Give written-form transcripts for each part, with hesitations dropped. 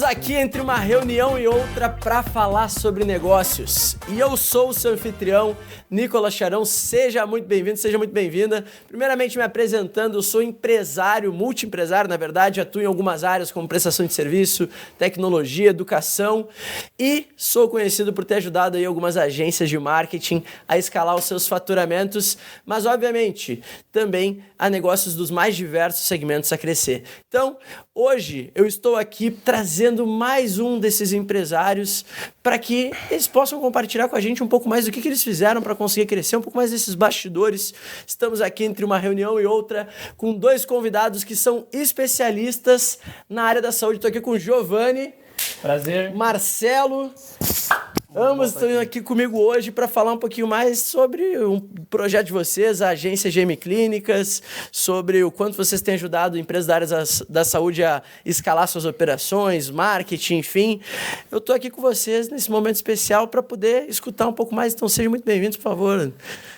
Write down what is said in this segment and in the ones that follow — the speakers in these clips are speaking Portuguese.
aqui entre uma reunião e outra para falar sobre negócios. E eu sou o seu anfitrião, Nicolas Charão. Seja muito bem-vindo, seja muito bem-vinda. Primeiramente me apresentando, eu sou empresário, multiempresário, na verdade, atuo em algumas áreas como prestação de serviço, tecnologia, educação e sou conhecido por ter ajudado aí algumas agências de marketing a escalar os seus faturamentos, mas obviamente também a negócios dos mais diversos segmentos a crescer. Então, hoje eu estou aqui trazendo mais um desses empresários para que eles possam compartilhar com a gente um pouco mais do que eles fizeram para conseguir crescer, um pouco mais desses bastidores. Estamos aqui entre uma reunião e outra com dois convidados que são especialistas na área da saúde. Estou aqui com o Giovanni. Prazer. Marcelo. Ambos estão aqui comigo hoje para falar um pouquinho mais sobre um projeto de vocês, a agência GM Clínicas, sobre o quanto vocês têm ajudado empresas da área da saúde a escalar suas operações, marketing, enfim. Eu estou aqui com vocês nesse momento especial para poder escutar um pouco mais, então sejam muito bem-vindos, por favor,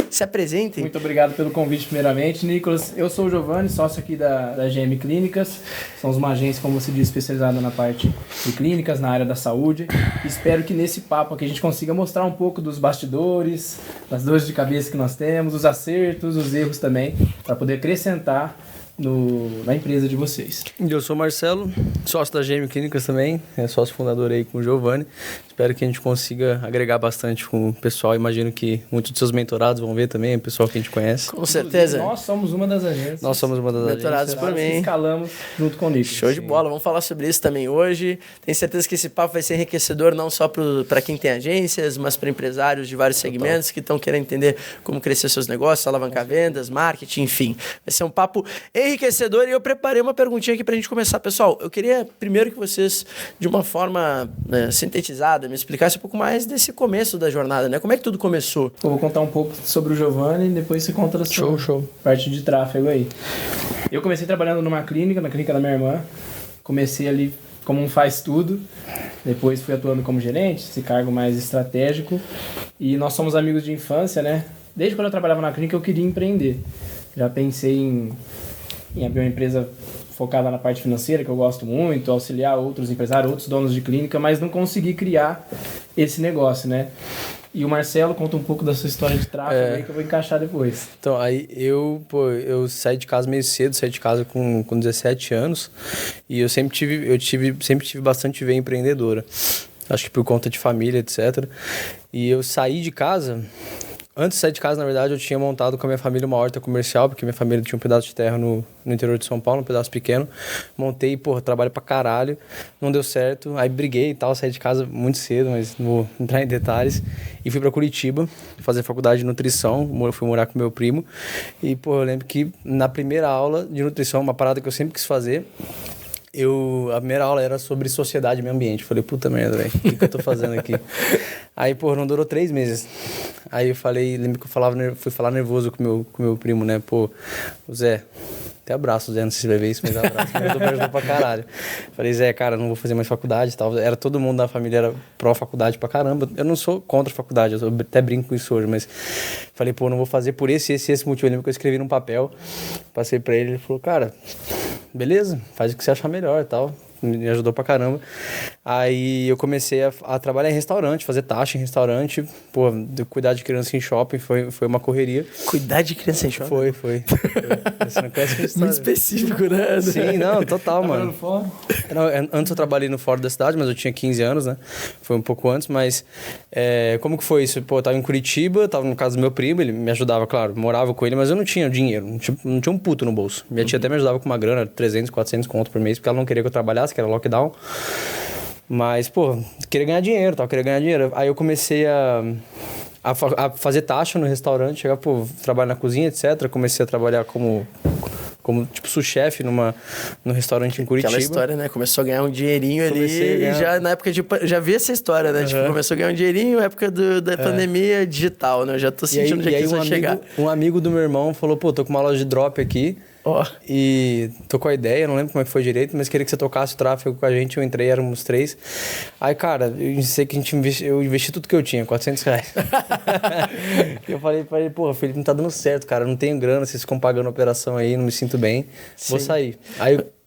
se apresentem. Muito obrigado pelo convite primeiramente, Nicolas. Eu sou o Giovanni, sócio aqui da GM Clínicas. Somos uma agência, como você disse, especializada na parte de clínicas, na área da saúde. Espero que nesse papo aqui a gente consiga mostrar um pouco dos bastidores, das dores de cabeça que nós temos, os acertos, os erros também, para poder acrescentar na empresa de vocês. Eu sou o Marcelo, sócio da GM Clínicas também, sócio fundador aí com o Giovanni. Espero que a gente consiga agregar bastante com o pessoal. Imagino que muitos dos seus mentorados vão ver também, o pessoal que a gente conhece. Com certeza. Nós somos uma das agências. Nós somos uma das mentorados agências. por mim. Escalamos junto com o Nicolas. Show de bola, vamos falar sobre isso também hoje. Tenho certeza que esse papo vai ser enriquecedor não só para quem tem agências, mas para empresários de vários segmentos que estão querendo entender como crescer seus negócios, alavancar vendas, marketing, enfim. Vai ser um papo enriquecedor e eu preparei uma perguntinha aqui para a gente começar. Pessoal, eu queria primeiro que vocês, de uma forma sintetizada, me explicassem um pouco mais desse começo da jornada, né? Como é que tudo começou? Eu vou contar um pouco sobre o Giovanni e depois você conta a sua parte de tráfego aí. Eu comecei trabalhando numa clínica, na clínica da minha irmã. Comecei ali como um faz-tudo. Depois fui atuando como gerente, esse cargo mais estratégico. E nós somos amigos de infância, né? Desde quando eu trabalhava na clínica eu queria empreender. Já pensei em abrir uma empresa focada na parte financeira, que eu gosto muito, auxiliar outros empresários, outros donos de clínica, mas não consegui criar esse negócio, né? E o Marcelo conta um pouco da sua história de tráfego aí que eu vou encaixar depois. Então, aí eu saí de casa meio cedo, saí de casa com 17 anos e eu sempre tive bastante veia empreendedora. Acho que por conta de família, etc. E eu saí de casa... Antes de sair de casa, na verdade, eu tinha montado com a minha família uma horta comercial, porque minha família tinha um pedaço de terra no interior de São Paulo, um pedaço pequeno. Montei, trabalho pra caralho, não deu certo. Aí briguei e tal, saí de casa muito cedo, mas não vou entrar em detalhes. E fui pra Curitiba fazer faculdade de nutrição, fui morar com meu primo. E, eu lembro que na primeira aula de nutrição, uma parada que eu sempre quis fazer... A primeira aula era sobre sociedade e meio ambiente. Falei, puta merda, velho, o que eu tô fazendo aqui? Aí, não durou 3 meses. Aí eu lembro que eu fui falar nervoso com meu primo, né? O Zé, até abraço, Zé, não sei se vai ver isso, mas abraço, me ajudou pra caralho. Falei, Zé, cara, não vou fazer mais faculdade e tal. Era todo mundo da família, era pró-faculdade pra caramba. Eu não sou contra a faculdade, eu até brinco com isso hoje, mas falei, não vou fazer por esse motivo. Eu lembro que eu escrevi num papel, passei pra ele falou, cara, beleza, faz o que você achar melhor e tal. Me ajudou pra caramba. Aí eu comecei a trabalhar em restaurante, fazer taxa em restaurante. Cuidar de criança em shopping foi uma correria. Cuidar de criança em shopping? Foi. Você não conhece a muito específico, né? Sim, não, total, mano. No fora? Antes eu trabalhei no fora da cidade, mas eu tinha 15 anos, né? Foi um pouco antes, mas... como que foi isso? Eu tava em Curitiba, tava no caso do meu primo, ele me ajudava, claro, morava com ele, mas eu não tinha dinheiro, não tinha um puto no bolso. Minha tia até me ajudava com uma grana, 300, 400 conto por mês, porque ela não queria que eu trabalhasse, que era lockdown. Mas, queria ganhar dinheiro, tal, queria ganhar dinheiro. Aí eu comecei a fazer taxa no restaurante, chegar, trabalhar na cozinha, etc. Comecei a trabalhar como sous-chefe no restaurante em Curitiba. Aquela história, né? Começou a ganhar um dinheirinho ali e já na época já vi essa história, né? Uhum. Começou a ganhar um dinheirinho, época da pandemia digital, né? Eu já tô sentindo onde é que isso vai chegar. Um amigo do meu irmão falou, tô com uma loja de drop aqui, E tocou a ideia, não lembro como é que foi direito, mas queria que você tocasse o tráfego com a gente. Eu entrei, éramos 3. Aí, cara, eu sei que eu investi tudo que eu tinha, R$400. Eu falei pra ele, porra, Felipe, não tá dando certo, cara. Eu não tenho grana, vocês ficam pagando a operação aí, não me sinto bem. Sim. Vou sair.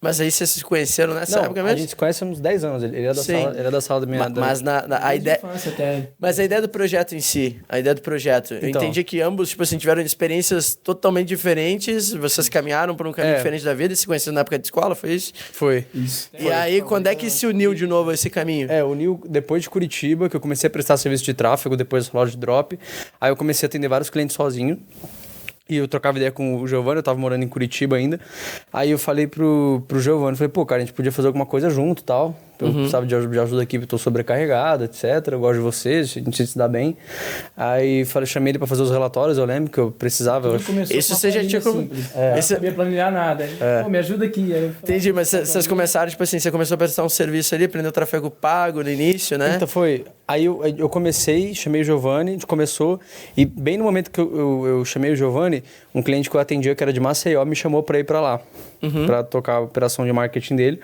Mas aí vocês se conheceram nessa época mesmo? A gente se conhece há uns 10 anos. Ele era da sala da minha... A ideia... Mas a ideia do projeto em si, eu entendi que ambos, tipo assim, tiveram experiências totalmente diferentes, vocês caminharam por um caminho diferente da vida e se conheceram na época de escola, foi isso? Foi. Isso. E aí, quando é que se uniu de novo esse caminho? Uniu depois de Curitiba, que eu comecei a prestar serviço de tráfego, depois da loja de drop. Aí eu comecei a atender vários clientes sozinho. E eu trocava ideia com o Giovanni, eu tava morando em Curitiba ainda. Aí eu falei pro Giovanni, falei, pô, cara, a gente podia fazer alguma coisa junto e tal. Eu precisava de ajuda aqui, eu tô sobrecarregado, etc. Eu gosto de vocês, a gente se dá bem. Aí chamei ele pra fazer os relatórios, eu lembro que eu precisava. Isso você já tinha como... Eu não sabia planilhar nada. Pô, me ajuda aqui. Aí entendi, mas vocês começaram, tipo assim, você começou a prestar um serviço ali, aprendeu tráfego pago no início, né? Então foi... Aí eu comecei, chamei o Giovanni, a gente começou, e bem no momento que eu chamei o Giovanni, um cliente que eu atendia, que era de Maceió, me chamou pra ir pra lá, pra tocar a operação de marketing dele.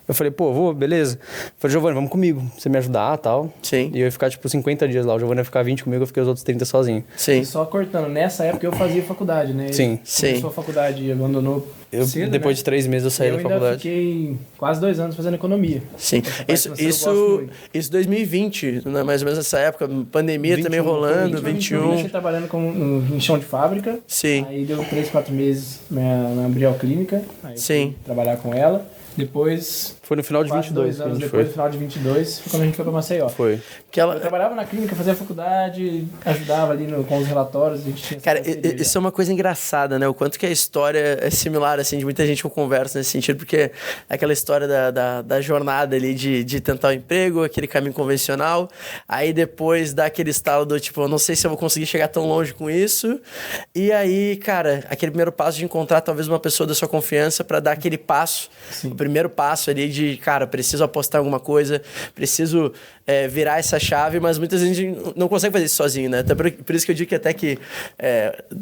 Eu falei, pô, beleza. Eu falei, Giovanni, vamos comigo, pra você me ajudar e tal. Sim. E eu ia ficar, 50 dias lá, o Giovanni ia ficar 20 comigo, eu fiquei os outros 30 sozinho. Sim. E só cortando, nessa época eu fazia faculdade, né? Sim. Começou a faculdade e abandonou cedo, depois de 3 meses eu saí da faculdade. Eu fiquei quase 2 anos fazendo economia. Sim. Isso 2020, né? Mais ou menos nessa época, pandemia 21, também rolando, 21. Eu comecei trabalhando em chão de fábrica. Sim. Aí deu 3, 4 meses na Abrial Clínica. Aí sim. Fui trabalhar com ela. Depois... Foi no final de 22 que a gente foi. No final de 22, foi quando a gente foi pra Maceió. Foi. Eu trabalhava na clínica, fazia faculdade, ajudava ali com os relatórios. A gente tinha cara, isso é uma coisa engraçada, né? O quanto que a história é similar, assim, de muita gente que conversa nesse sentido, porque é aquela história da jornada ali de tentar um emprego, aquele caminho convencional, aí depois dá aquele estalo do tipo, eu não sei se eu vou conseguir chegar tão longe com isso, e aí, cara, aquele primeiro passo de encontrar talvez uma pessoa da sua confiança pra dar aquele passo, o primeiro passo ali de, cara, preciso apostar em alguma coisa, preciso virar essa chave, mas muitas vezes a gente não consegue fazer isso sozinho, né? Até por isso que eu digo que até que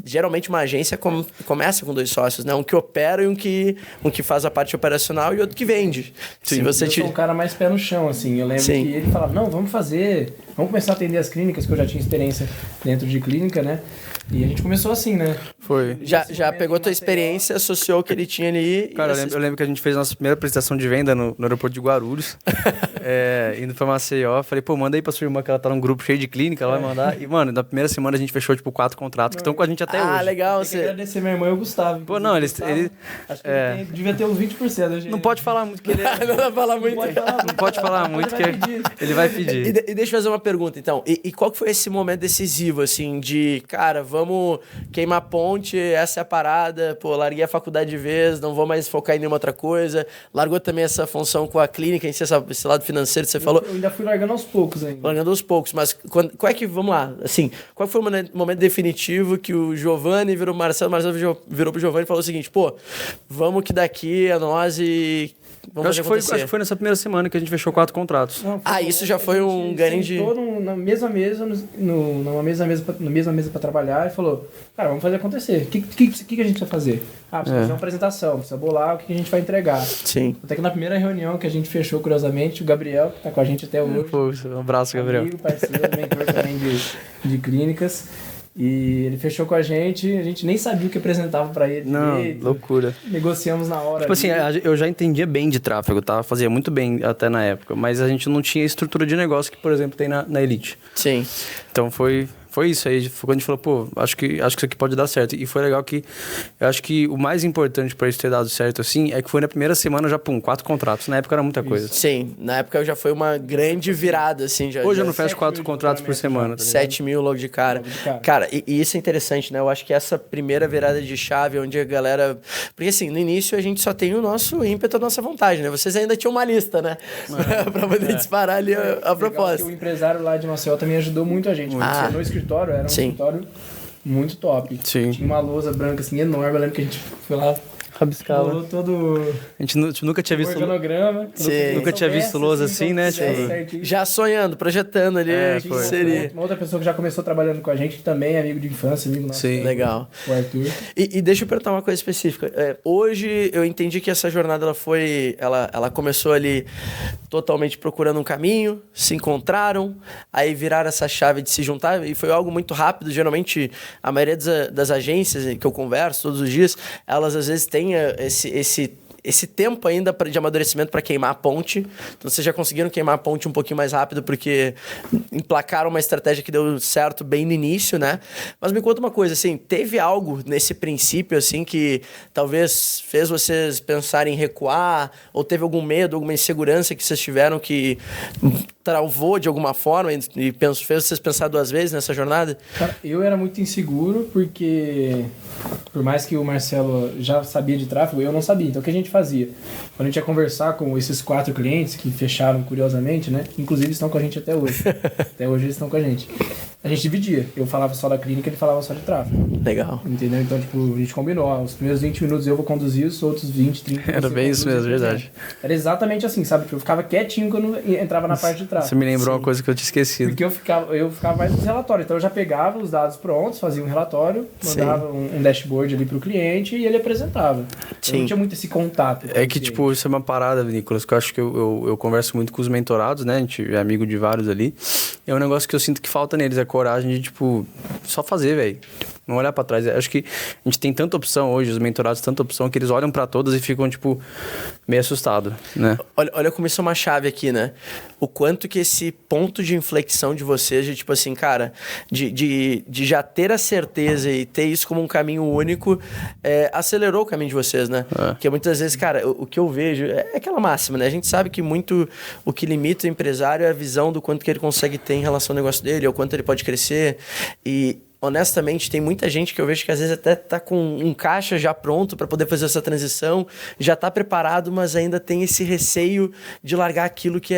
geralmente uma agência começa com 2 sócios, né? Um que opera e um que faz a parte operacional e outro que vende. Sim. Eu sou um cara mais pé no chão, assim. Eu lembro que ele falava, não, vamos começar a atender as clínicas, que eu já tinha experiência dentro de clínica, né? E a gente começou assim, né? Foi. Já pegou a tua experiência, associou o que ele tinha ali. Cara, eu lembro que a gente fez a nossa primeira apresentação de venda no aeroporto de Guarulhos, indo pra Maceió. Falei, pô, manda aí pra sua irmã que ela tá num grupo cheio de clínica, ela vai mandar. E, mano, na primeira semana a gente fechou, 4 contratos que estão com a gente até hoje. Ah, legal. Tem que agradecer minha irmã e o Gustavo. Pô, não, ele... Acho que ele devia ter uns 20%. Não pode falar muito que ele não vai falar muito. Não pode falar muito que ele vai pedir. E deixa eu fazer uma pergunta, então. E qual que foi esse momento decisivo, assim, de, cara, vamos queimar a ponte, essa é a parada, pô, larguei a faculdade de vez, não vou mais focar em nenhuma outra coisa. Largou também essa função com a clínica, esse lado financeiro que você falou. Eu ainda fui largando aos poucos ainda. Largando aos poucos, mas qual é que, vamos lá, assim, qual foi o momento definitivo que o Giovanni virou o Marcelo virou pro Giovanni e falou o seguinte, pô, vamos que daqui é nós e... Acho que foi nessa primeira semana que a gente fechou 4 contratos. Não, isso já foi um ganho de... na mesma mesa, numa mesma mesa para trabalhar e falou, cara, vamos fazer acontecer. O que a gente precisa fazer? Precisa fazer uma apresentação, precisa bolar o que a gente vai entregar. Sim. Até que na primeira reunião que a gente fechou, curiosamente, o Gabriel, que tá com a gente até hoje. Pô, um abraço, Gabriel. Amigo, parceiro, mentor também de clínicas. E ele fechou com a gente nem sabia o que apresentava pra ele. Não, loucura. Negociamos na hora. Tipo assim, eu já entendia bem de tráfego, tá? Fazia muito bem até na época, mas a gente não tinha estrutura de negócio que, por exemplo, tem na Elite. Sim. Então foi isso aí, foi quando a gente falou, pô, acho que isso aqui pode dar certo. E foi legal que, eu acho que o mais importante pra isso ter dado certo, assim, é que foi na primeira semana já, 4 contratos. Na época era muita coisa. Sim, na época já foi uma grande virada, assim. Hoje eu não fecho 4 contratos por semana. Tá 7 mil logo de cara. Cara, e isso é interessante, né? Eu acho que essa primeira virada de chave, onde a galera... Porque assim, no início a gente só tem o nosso ímpeto, a nossa vontade, né? Vocês ainda tinham uma lista, né? Pra poder disparar ali a proposta. O empresário lá de Maceió também ajudou muito a gente. No escritório, era um escritório muito top. Sim. Tinha uma lousa branca assim enorme, eu lembro que a gente foi lá Rabiscava. Rolou todo... A gente nunca tinha visto... organograma. Nunca tinha visto lousa assim, né? Tipo... Já sonhando, projetando ali o que seria. Uma outra pessoa que já começou trabalhando com a gente, que também é amigo de infância, amigo nosso. Sim. Legal. O Arthur. E deixa eu perguntar uma coisa específica. Hoje eu entendi que essa jornada ela começou ali totalmente procurando um caminho, se encontraram, aí viraram essa chave de se juntar e foi algo muito rápido. Geralmente a maioria das agências que eu converso todos os dias, elas às vezes têm esse tempo ainda de amadurecimento para queimar a ponte. Então, vocês já conseguiram queimar a ponte um pouquinho mais rápido porque emplacaram uma estratégia que deu certo bem no início, né? Mas me conta uma coisa, assim, teve algo nesse princípio, assim, que talvez fez vocês pensarem em recuar? Ou teve algum medo, alguma insegurança que vocês tiveram que travou de alguma forma e fez vocês pensar 2 vezes nessa jornada? Cara, eu era muito inseguro porque, por mais que o Marcelo já sabia de tráfego, eu não sabia. Então, o que a gente fazia? Quando a gente ia conversar com esses 4 clientes que fecharam curiosamente, né? Inclusive estão com a gente até hoje. Até hoje eles estão com a gente. A gente dividia. Eu falava só da clínica, ele falava só de tráfego. Legal. Entendeu? Então, tipo, a gente combinou. Ó, os primeiros 20 minutos eu vou conduzir, os outros 20, 30... Era bem isso mesmo, verdade. Era exatamente assim, sabe? Tipo, eu ficava quietinho quando entrava na parte de tráfego. Você me lembrou uma coisa que eu tinha esquecido. Porque eu ficava mais nos relatórios. Então, eu já pegava os dados prontos, fazia um relatório, mandava um dashboard ali pro cliente e ele apresentava. Sim. Eu não tinha muito esse contato. É que, tipo, isso é uma parada, Nicolas, que eu acho que eu converso muito com os mentorados, né? A gente é amigo de vários ali. É um negócio que eu sinto que falta neles, é a coragem de, tipo, só fazer, velho. Não olhar pra trás. Eu acho que a gente tem tanta opção hoje, os mentorados tanta opção, que eles olham pra todas e ficam, tipo, meio assustados, né? Olha como isso é uma chave aqui, né? O quanto que esse ponto de inflexão de vocês, de tipo assim, cara, de já ter a certeza e ter isso como um caminho único, acelerou o caminho de vocês, né? Porque muitas vezes, cara, o que eu vejo é aquela máxima, né? A gente sabe que muito o que limita o empresário é a visão do quanto que ele consegue ter em relação ao negócio dele, ou quanto ele pode crescer. E honestamente, tem muita gente que eu vejo que às vezes até tá com um caixa já pronto para poder fazer essa transição, já tá preparado, mas ainda tem esse receio de largar aquilo que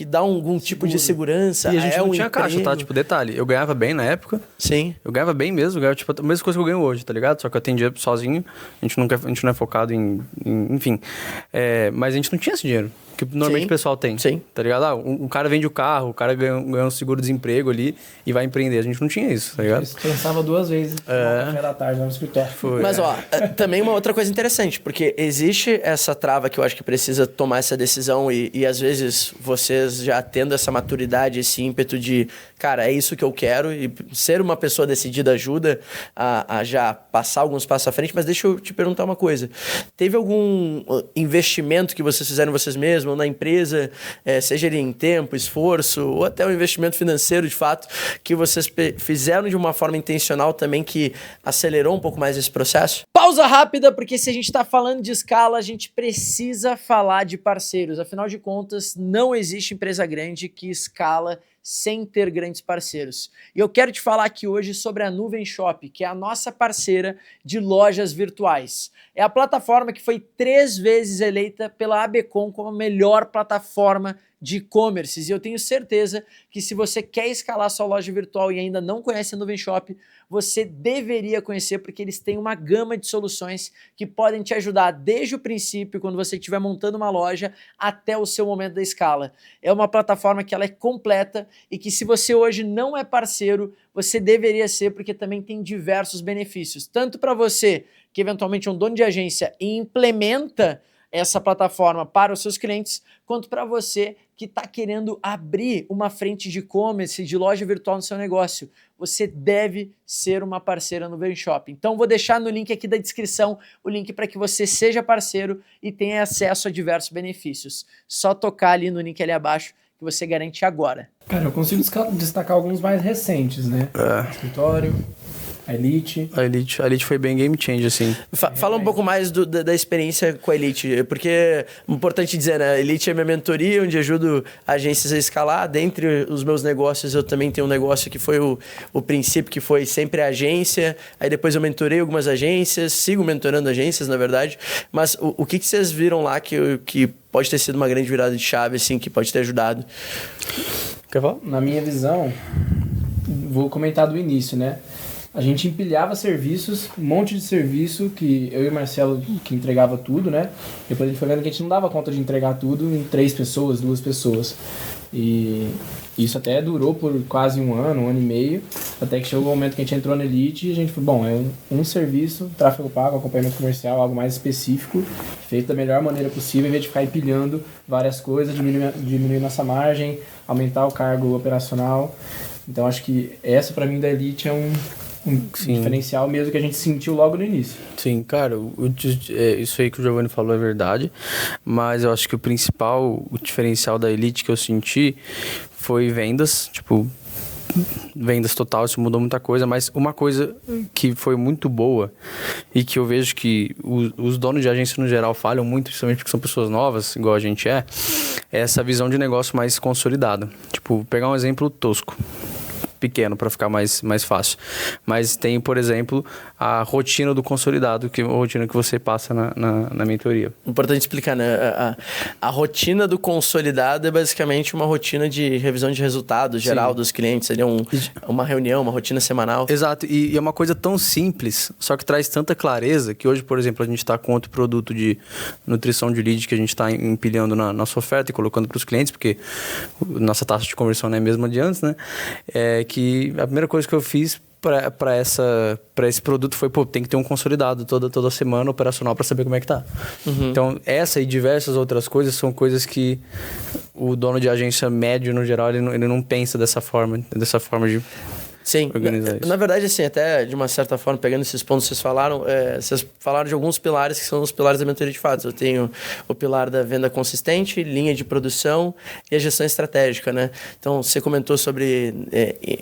dá algum tipo de segurança. E a gente não tinha caixa, tá? Tipo, detalhe, eu ganhava bem na época. Sim. Eu ganhava bem mesmo, eu ganhava tipo a mesma coisa que eu ganho hoje, tá ligado? Só que eu atendia sozinho, a gente não é focado enfim. Mas a gente não tinha esse dinheiro que normalmente o pessoal tem. Sim. Tá ligado? Um cara vende o carro, o cara ganha um seguro-desemprego ali e vai empreender. A gente não tinha isso, tá ligado? Isso pensava 2 vezes no café da tarde lá no escritório. Mas, ó, também uma outra coisa interessante, porque existe essa trava que eu acho que precisa tomar essa decisão e às vezes vocês já tendo essa maturidade, esse ímpeto de, cara, é isso que eu quero e ser uma pessoa decidida ajuda a já passar alguns passos à frente, mas deixa eu te perguntar uma coisa. Teve algum investimento que vocês fizeram vocês mesmos ou na empresa, seja ele em tempo, esforço ou até um investimento financeiro de fato, que vocês fizeram de uma forma intencional também que acelerou um pouco mais esse processo? Pausa rápida, porque se a gente está falando de escala, a gente precisa falar de parceiros. Afinal de contas, não existe empresa grande que escala sem ter grandes parceiros. E eu quero te falar aqui hoje sobre a Nuvem Shop, que é a nossa parceira de lojas virtuais. É a plataforma que foi 3 vezes eleita pela ABCOM como a melhor plataforma de e-commerce. E eu tenho certeza que se você quer escalar sua loja virtual e ainda não conhece a Nuvem Shop, você deveria conhecer, porque eles têm uma gama de soluções que podem te ajudar desde o princípio, quando você estiver montando uma loja, até o seu momento da escala. É uma plataforma que ela é completa e que se você hoje não é parceiro, você deveria ser, porque também tem diversos benefícios. Tanto para você, que eventualmente é um dono de agência e implementa essa plataforma para os seus clientes, quanto para você que está querendo abrir uma frente de e-commerce, de loja virtual no seu negócio. Você deve ser uma parceira no Nuvem Shop. Então vou deixar no link aqui da descrição o link para que você seja parceiro e tenha acesso a diversos benefícios. Só tocar ali no link ali abaixo que você garante agora. Cara, eu consigo destacar alguns mais recentes, né? Escritório, a Elite. A Elite foi bem game change, assim. Fala um pouco mais da experiência com a Elite, porque é importante dizer, né? A Elite é minha mentoria, onde ajudo agências a escalar. Dentre os meus negócios, eu também tenho um negócio que foi o princípio, que foi sempre a agência. Aí depois eu mentorei algumas agências, sigo mentorando agências, na verdade. Mas o que vocês viram lá que pode ter sido uma grande virada de chave, assim, que pode ter ajudado? Quer falar? Na minha visão, vou comentar do início, né? a gente empilhava serviços, um monte de serviço, que eu e o Marcelo que entregava tudo, né? Depois a gente foi vendo que a gente não dava conta de entregar tudo em 3 pessoas, 2 pessoas. E isso até durou por quase um ano e meio, até que chegou o momento que a gente entrou na Elite e a gente falou, bom, é um serviço, tráfego pago, acompanhamento comercial, algo mais específico, feito da melhor maneira possível, em vez de ficar empilhando várias coisas, diminuir nossa margem, aumentar o cargo operacional. Então acho que essa pra mim da Elite é um diferencial mesmo que a gente sentiu logo no início. Sim, cara, isso aí que o Giovanni falou é verdade, mas eu acho que o diferencial da Elite que eu senti foi vendas, tipo, vendas total, isso mudou muita coisa, mas uma coisa que foi muito boa e que eu vejo que os donos de agência no geral falham muito, principalmente porque são pessoas novas, igual a gente é essa visão de negócio mais consolidada. Tipo, pegar um exemplo tosco, pequeno para ficar mais fácil. Mas tem, por exemplo, a rotina do consolidado, que é a rotina que você passa na mentoria. Importante explicar, né? A rotina do consolidado é basicamente uma rotina de revisão de resultados geral dos clientes. Seria uma reunião, uma rotina semanal. Exato. E é uma coisa tão simples, só que traz tanta clareza que hoje, por exemplo, a gente está com outro produto de nutrição de lead que a gente está empilhando na nossa oferta e colocando para os clientes, porque nossa taxa de conversão não é a mesma de antes, né? Que a primeira coisa que eu fiz para esse produto foi, tem que ter um consolidado toda semana operacional para saber como é que tá. Uhum. Então, essa e diversas outras coisas são coisas que o dono de agência médio, no geral, ele não pensa dessa forma de... Sim, na verdade, assim, até de uma certa forma, pegando esses pontos que vocês falaram de alguns pilares que são os pilares da mentoria de fato. Eu tenho o pilar da venda consistente, linha de produção e a gestão estratégica, né? Então, você comentou sobre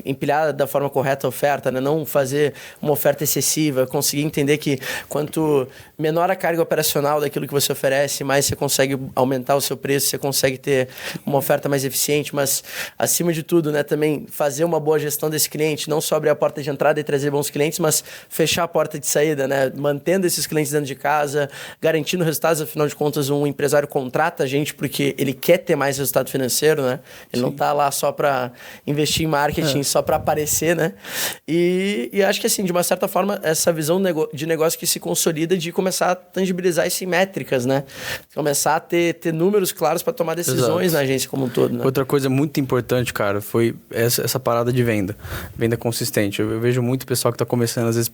empilhar da forma correta a oferta, né? Não fazer uma oferta excessiva, conseguir entender que quanto menor a carga operacional daquilo que você oferece, mais você consegue aumentar o seu preço, você consegue ter uma oferta mais eficiente, mas, acima de tudo, né, também fazer uma boa gestão desse cliente, não só abrir a porta de entrada e trazer bons clientes, mas fechar a porta de saída, né? Mantendo esses clientes dentro de casa, garantindo resultados. Afinal de contas, um empresário contrata a gente porque ele quer ter mais resultado financeiro, né? Ele não tá lá só para investir em marketing, só para aparecer, né? E acho que, assim, de uma certa forma, essa visão de negócio que se consolida de começar a tangibilizar isso em métricas, né? Começar a ter números claros para tomar decisões na agência como um todo, né? Outra coisa muito importante, cara, foi essa parada de venda consistente. Eu vejo muito pessoal que tá começando, às vezes,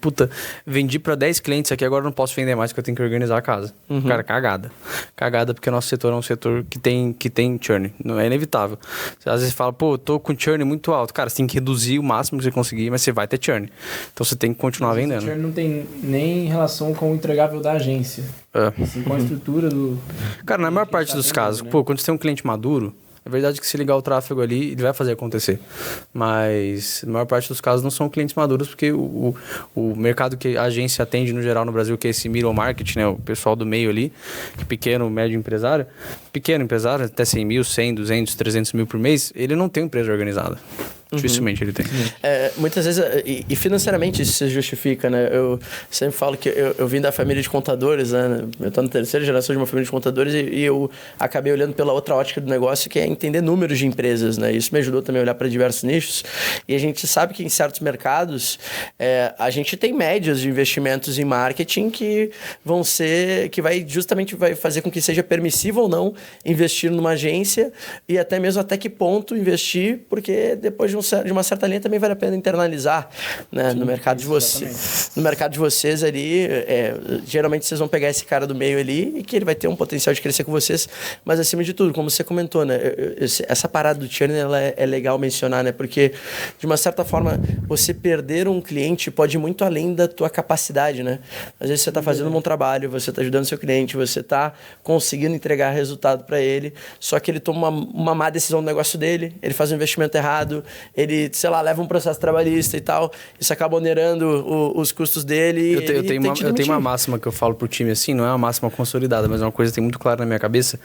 vendi para 10 clientes aqui, agora não posso vender mais porque eu tenho que organizar a casa. Uhum. Cara, cagada porque o nosso setor é um setor que tem churn, não é inevitável. Às vezes fala, tô com churn muito alto. Cara, você tem que reduzir o máximo que você conseguir, mas você vai ter churn. Então você tem que continuar vendendo. O churn não tem nem relação com o entregável da agência. Assim, com a estrutura do... Cara, na maior parte dos casos, né? Quando você tem um cliente maduro, é verdade que se ligar o tráfego ali, ele vai fazer acontecer. Mas, na maior parte dos casos, não são clientes maduros, porque o mercado que a agência atende, no geral, no Brasil, que é esse middle market, né? O pessoal do meio ali, pequeno, médio empresário, até 100 mil, 100, 200, 300 mil por mês, ele não tem uma empresa organizada. Dificilmente ele tem. Muitas vezes, e financeiramente isso se justifica, né? Eu sempre falo que eu vim da família de contadores, né? Eu estou na terceira geração de uma família de contadores e eu acabei olhando pela outra ótica do negócio, que é entender números de empresas, né? Isso me ajudou também a olhar para diversos nichos. E a gente sabe que em certos mercados a gente tem médias de investimentos em marketing que vai fazer com que seja permissível ou não investir numa agência e até mesmo até que ponto investir, porque depois de uma certa linha também vale a pena internalizar, né? Sim, no mercado de vocês. No mercado de vocês ali, geralmente vocês vão pegar esse cara do meio ali e que ele vai ter um potencial de crescer com vocês, mas acima de tudo, como você comentou, né? Essa parada do churn, ela é legal mencionar, né? Porque, de uma certa forma, você perder um cliente pode ir muito além da tua capacidade, né? Às vezes você está fazendo um bom trabalho, você está ajudando seu cliente, você está conseguindo entregar resultado para ele, só que ele toma uma má decisão no negócio dele, ele faz um investimento errado, ele, leva um processo trabalhista e tal, isso acaba onerando os custos dele. Eu tenho uma máxima que eu falo pro time assim, não é uma máxima consolidada, mas é uma coisa que tem muito clara na minha cabeça,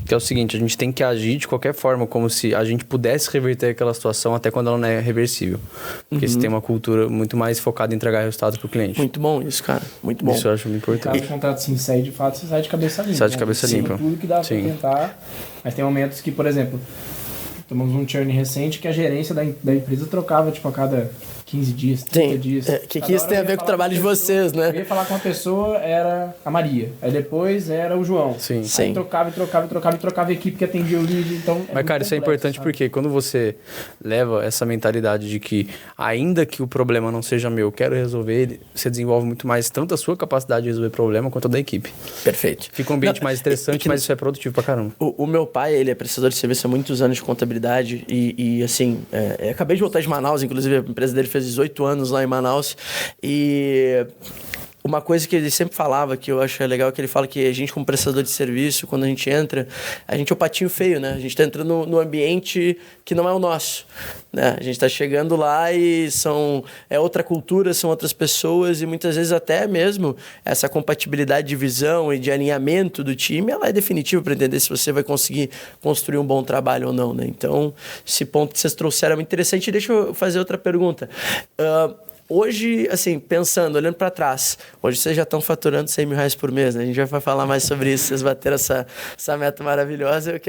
que é o seguinte: a gente tem que agir de qualquer forma, como se a gente pudesse reverter aquela situação até quando ela não é reversível. Porque você tem uma cultura muito mais focada em entregar resultados pro cliente. Muito bom isso, cara. Muito bom. Isso eu acho muito importante. Cada contrato assim sai de fato, você sai de cabeça limpa. Sai de cabeça limpa. Tudo que dá pra tentar, mas tem momentos que, por exemplo, tomamos um churn recente que a gerência da empresa trocava, a cada 15 dias, 30 dias. Que isso tem a ver com o trabalho de vocês, né? Eu ia falar com uma pessoa, era a Maria. Aí depois era o João. Sim. Aí trocava a equipe que atendia o lead. Então mas, cara, isso é importante porque quando você leva essa mentalidade de que, ainda que o problema não seja meu, eu quero resolver ele, você desenvolve muito mais tanto a sua capacidade de resolver problema quanto a da equipe. Perfeito. Fica um ambiente mais estressante, mas isso é produtivo pra caramba. O meu pai, ele é prestador de serviço há muitos anos de contabilidade e assim, acabei de voltar de Manaus, inclusive a empresa dele fez 18 anos lá em Manaus e... Uma coisa que ele sempre falava, que eu acho legal, é que ele fala que a gente, como prestador de serviço, quando a gente entra, a gente é o patinho feio, né? A gente está entrando no ambiente que não é o nosso, né? A gente está chegando lá e é outra cultura, são outras pessoas e muitas vezes até mesmo essa compatibilidade de visão e de alinhamento do time, ela é definitiva para entender se você vai conseguir construir um bom trabalho ou não, né? Então, esse ponto que vocês trouxeram é muito interessante. Deixa eu fazer outra pergunta. Hoje, assim, pensando, olhando para trás, hoje vocês já estão faturando 100 mil reais por mês, né? A gente já vai falar mais sobre isso, vocês bateram essa meta maravilhosa.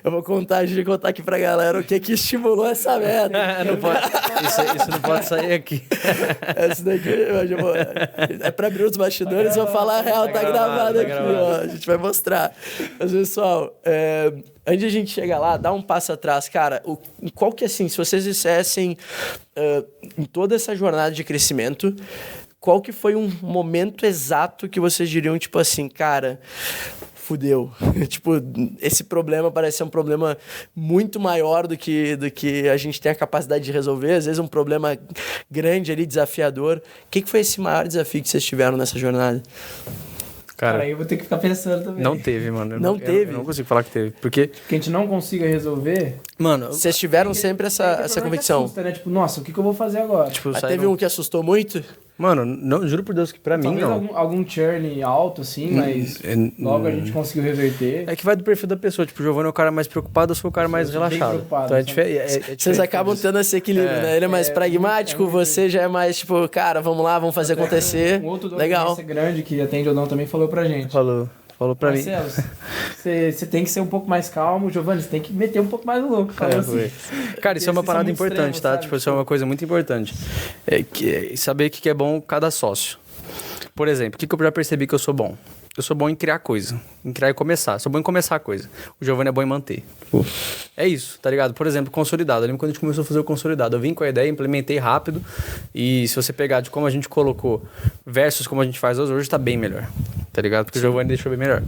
Eu vou contar, a gente vai contar aqui pra galera o que estimulou essa meta. Não pode, isso não pode sair aqui. Essa daqui, é pra abrir os bastidores, eu vou falar a real, tá gravado aqui, ó. A gente vai mostrar. Mas, pessoal, antes de a gente chegar lá, dá um passo atrás, cara. Qual que, assim, se vocês dissessem em toda essa jornada de crescimento, qual que foi um momento exato que vocês diriam, tipo assim, cara, fudeu. Tipo, esse problema parece ser um problema muito maior do que a gente tem a capacidade de resolver. Às vezes um problema grande ali, desafiador. O que foi esse maior desafio que vocês tiveram nessa jornada? Cara, aí eu vou ter que ficar pensando também. Não teve, mano. Não teve? Eu não consigo falar que teve. Porque que a gente não consiga resolver... Mano... Vocês tiveram sempre essa convicção. Assusta, né? Tipo, nossa, o que eu vou fazer agora? Tipo, teve um que assustou muito? Mano, não, juro por Deus que pra mim não. Algum churn alto, assim, mas logo a gente conseguiu reverter. É que vai do perfil da pessoa. Tipo, o Giovanni é o cara mais preocupado, eu sou o cara mais relaxado. Então é diferente. Vocês acabam tendo esse equilíbrio, né? Ele é mais pragmático, você já é mais tipo, cara, vamos lá, vamos fazer acontecer. Um outro legal. Grande que atende ou não também falou pra gente. Falou pra mim. Marcelo, você tem que ser um pouco mais calmo, Giovanni, você tem que meter um pouco mais no louco. Assim. Cara, isso é uma parada importante, tá? Tipo, isso é uma coisa muito importante. Saber o que é bom cada sócio. Por exemplo, o que eu já percebi que eu sou bom? Eu sou bom em criar coisa, em criar e começar. Sou bom em começar a coisa. O Giovanni é bom em manter. Tipo, é isso, tá ligado? Por exemplo, consolidado. Eu lembro quando a gente começou a fazer o consolidado. Eu vim com a ideia, implementei rápido. E se você pegar de como a gente colocou versus como a gente faz hoje tá bem melhor. Tá ligado? Porque o Giovanni deixou bem melhor.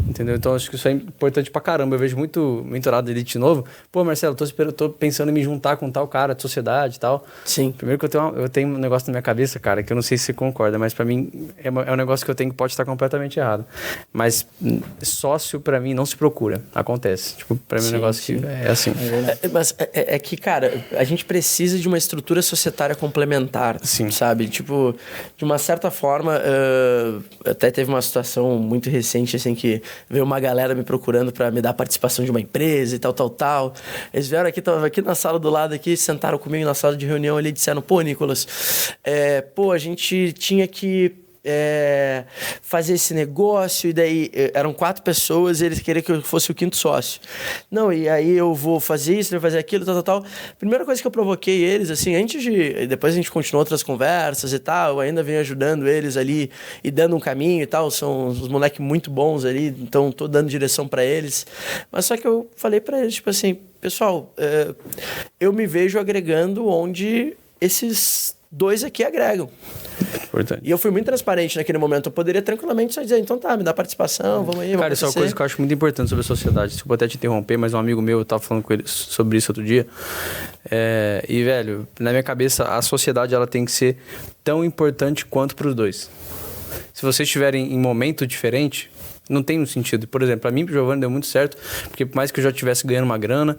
Entendeu? Então, acho que isso é importante pra caramba. Eu vejo muito mentorado de elite novo. Pô, Marcelo, tô pensando em me juntar com tal cara de sociedade e tal. Sim. Primeiro que eu tenho um negócio na minha cabeça, cara, que eu não sei se você concorda, mas pra mim é um negócio que eu tenho que pode estar completamente errado. Mas sócio, pra mim, não se procura. Acontece. Tipo, pra mim é um negócio que é assim. Mas é que, cara, a gente precisa de uma estrutura societária complementar. Sim. Sabe? Tipo, de uma certa forma, até teve uma situação muito recente, assim, que veio uma galera me procurando pra me dar participação de uma empresa e tal. Eles vieram aqui, estavam aqui na sala do lado aqui, sentaram comigo na sala de reunião ali e disseram, pô, Nicolas, a gente tinha que fazer esse negócio, e daí eram 4 pessoas e eles queriam que eu fosse o 5º sócio. Não, e aí eu vou fazer isso, eu vou fazer aquilo, tal. Primeira coisa que eu provoquei eles, assim, depois a gente continuou outras conversas e tal, eu ainda venho ajudando eles ali e dando um caminho e tal, são uns moleques muito bons ali, então tô dando direção pra eles. Mas só que eu falei pra eles, tipo assim, pessoal, eu me vejo agregando onde esses 2 aqui agregam. Importante. E eu fui muito transparente naquele momento. Eu poderia tranquilamente só dizer, então tá, me dá participação, vamos aí. Cara, isso é uma coisa que eu acho muito importante sobre a sociedade. Desculpa até te interromper, mas um amigo meu, eu tava falando com ele sobre isso outro dia. E, velho, na minha cabeça, a sociedade ela tem que ser tão importante quanto pros 2. Se vocês estiverem em momento diferente, não tem um sentido. Por exemplo, pra mim, pro Giovanni deu muito certo, porque por mais que eu já estivesse ganhando uma grana,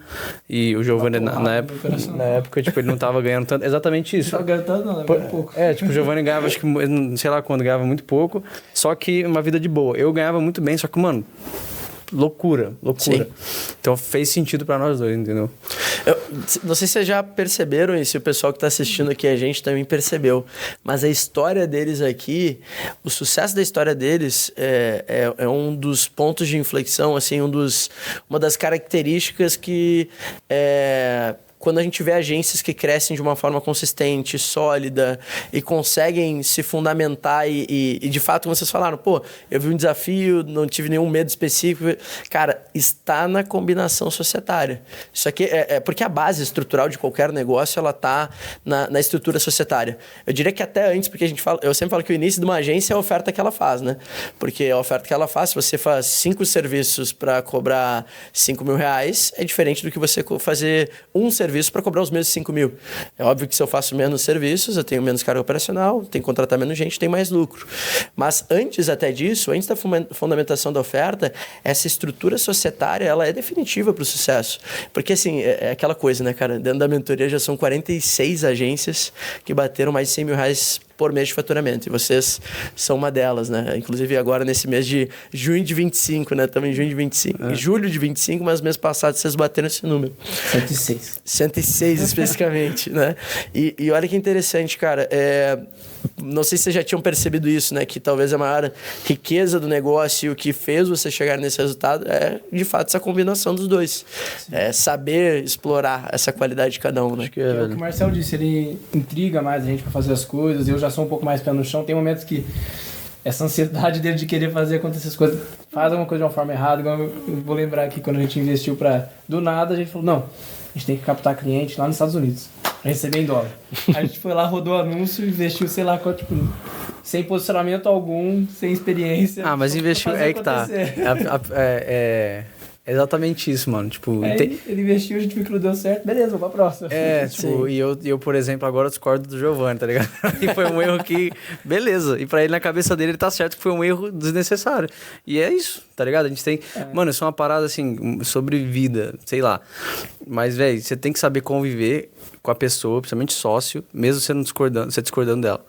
e o Giovanni na época, tipo, ele não tava ganhando tanto. Exatamente isso. Não tava ganhando tanto, não, ganhando pouco. Tipo, o Giovanni ganhava, acho que, sei lá quando, ganhava muito pouco, só que uma vida de boa. Eu ganhava muito bem, só que, mano, loucura. Sim. Então fez sentido pra nós 2, entendeu? Não sei se vocês já perceberam e se o pessoal que tá assistindo aqui a gente também percebeu, mas a história deles aqui, o sucesso da história deles é um dos pontos de inflexão, assim, uma das características que quando a gente vê agências que crescem de uma forma consistente, sólida e conseguem se fundamentar e de fato, como vocês falaram, pô, eu vi um desafio, não tive nenhum medo específico. Cara, está na combinação societária. Isso aqui é porque a base estrutural de qualquer negócio, ela tá na estrutura societária. Eu diria que até antes, porque eu sempre falo que o início de uma agência é a oferta que ela faz, né? Porque a oferta que ela faz, se você faz 5 serviços para cobrar 5 mil reais, é diferente do que você fazer um serviço para cobrar os mesmos 5 mil. É óbvio que se eu faço menos serviços, eu tenho menos carga operacional, tenho que contratar menos gente, tenho mais lucro. Mas antes até disso, antes da fundamentação da oferta, essa estrutura societária, ela é definitiva para o sucesso. Porque, assim, é aquela coisa, né, cara? Dentro da mentoria já são 46 agências que bateram mais de 100 mil reais por mês de faturamento. E vocês são uma delas, né? Inclusive agora nesse mês de junho de 25, né? Estamos em junho de 25. Julho de 25, mas mês passado vocês bateram esse número. 106. 106 especificamente, né? E olha que interessante, cara. Não sei se vocês já tinham percebido isso, né? Que talvez a maior riqueza do negócio e o que fez você chegar nesse resultado é, de fato, essa combinação dos dois. É saber explorar essa qualidade de cada um, né? Acho que é o que o Marcelo disse, ele intriga mais a gente para fazer as coisas. Eu já sou um pouco mais pé no chão. Tem momentos que essa ansiedade dele de querer fazer acontecer as coisas, faz alguma coisa de uma forma errada. Igual eu vou lembrar aqui, quando a gente investiu do nada, a gente falou, não, a gente tem que captar cliente lá nos Estados Unidos, pra receber em dólar. A gente foi lá, rodou o anúncio, investiu, sei lá quanto, tipo, sem posicionamento algum, sem experiência. Ah, mas investiu, é que tá. É exatamente isso, mano. Tipo, ele investiu, a gente viu que não deu certo, beleza, vamos pra próxima. Tipo, e eu, por exemplo, agora discordo do Giovanni, tá ligado? E foi um erro que, beleza. E pra ele, na cabeça dele, ele tá certo que foi um erro desnecessário. E é isso, tá ligado? A gente tem... Mano, isso é uma parada, assim, sobre vida, sei lá. Mas, velho, você tem que saber conviver com a pessoa, principalmente sócio, mesmo você discordando dela.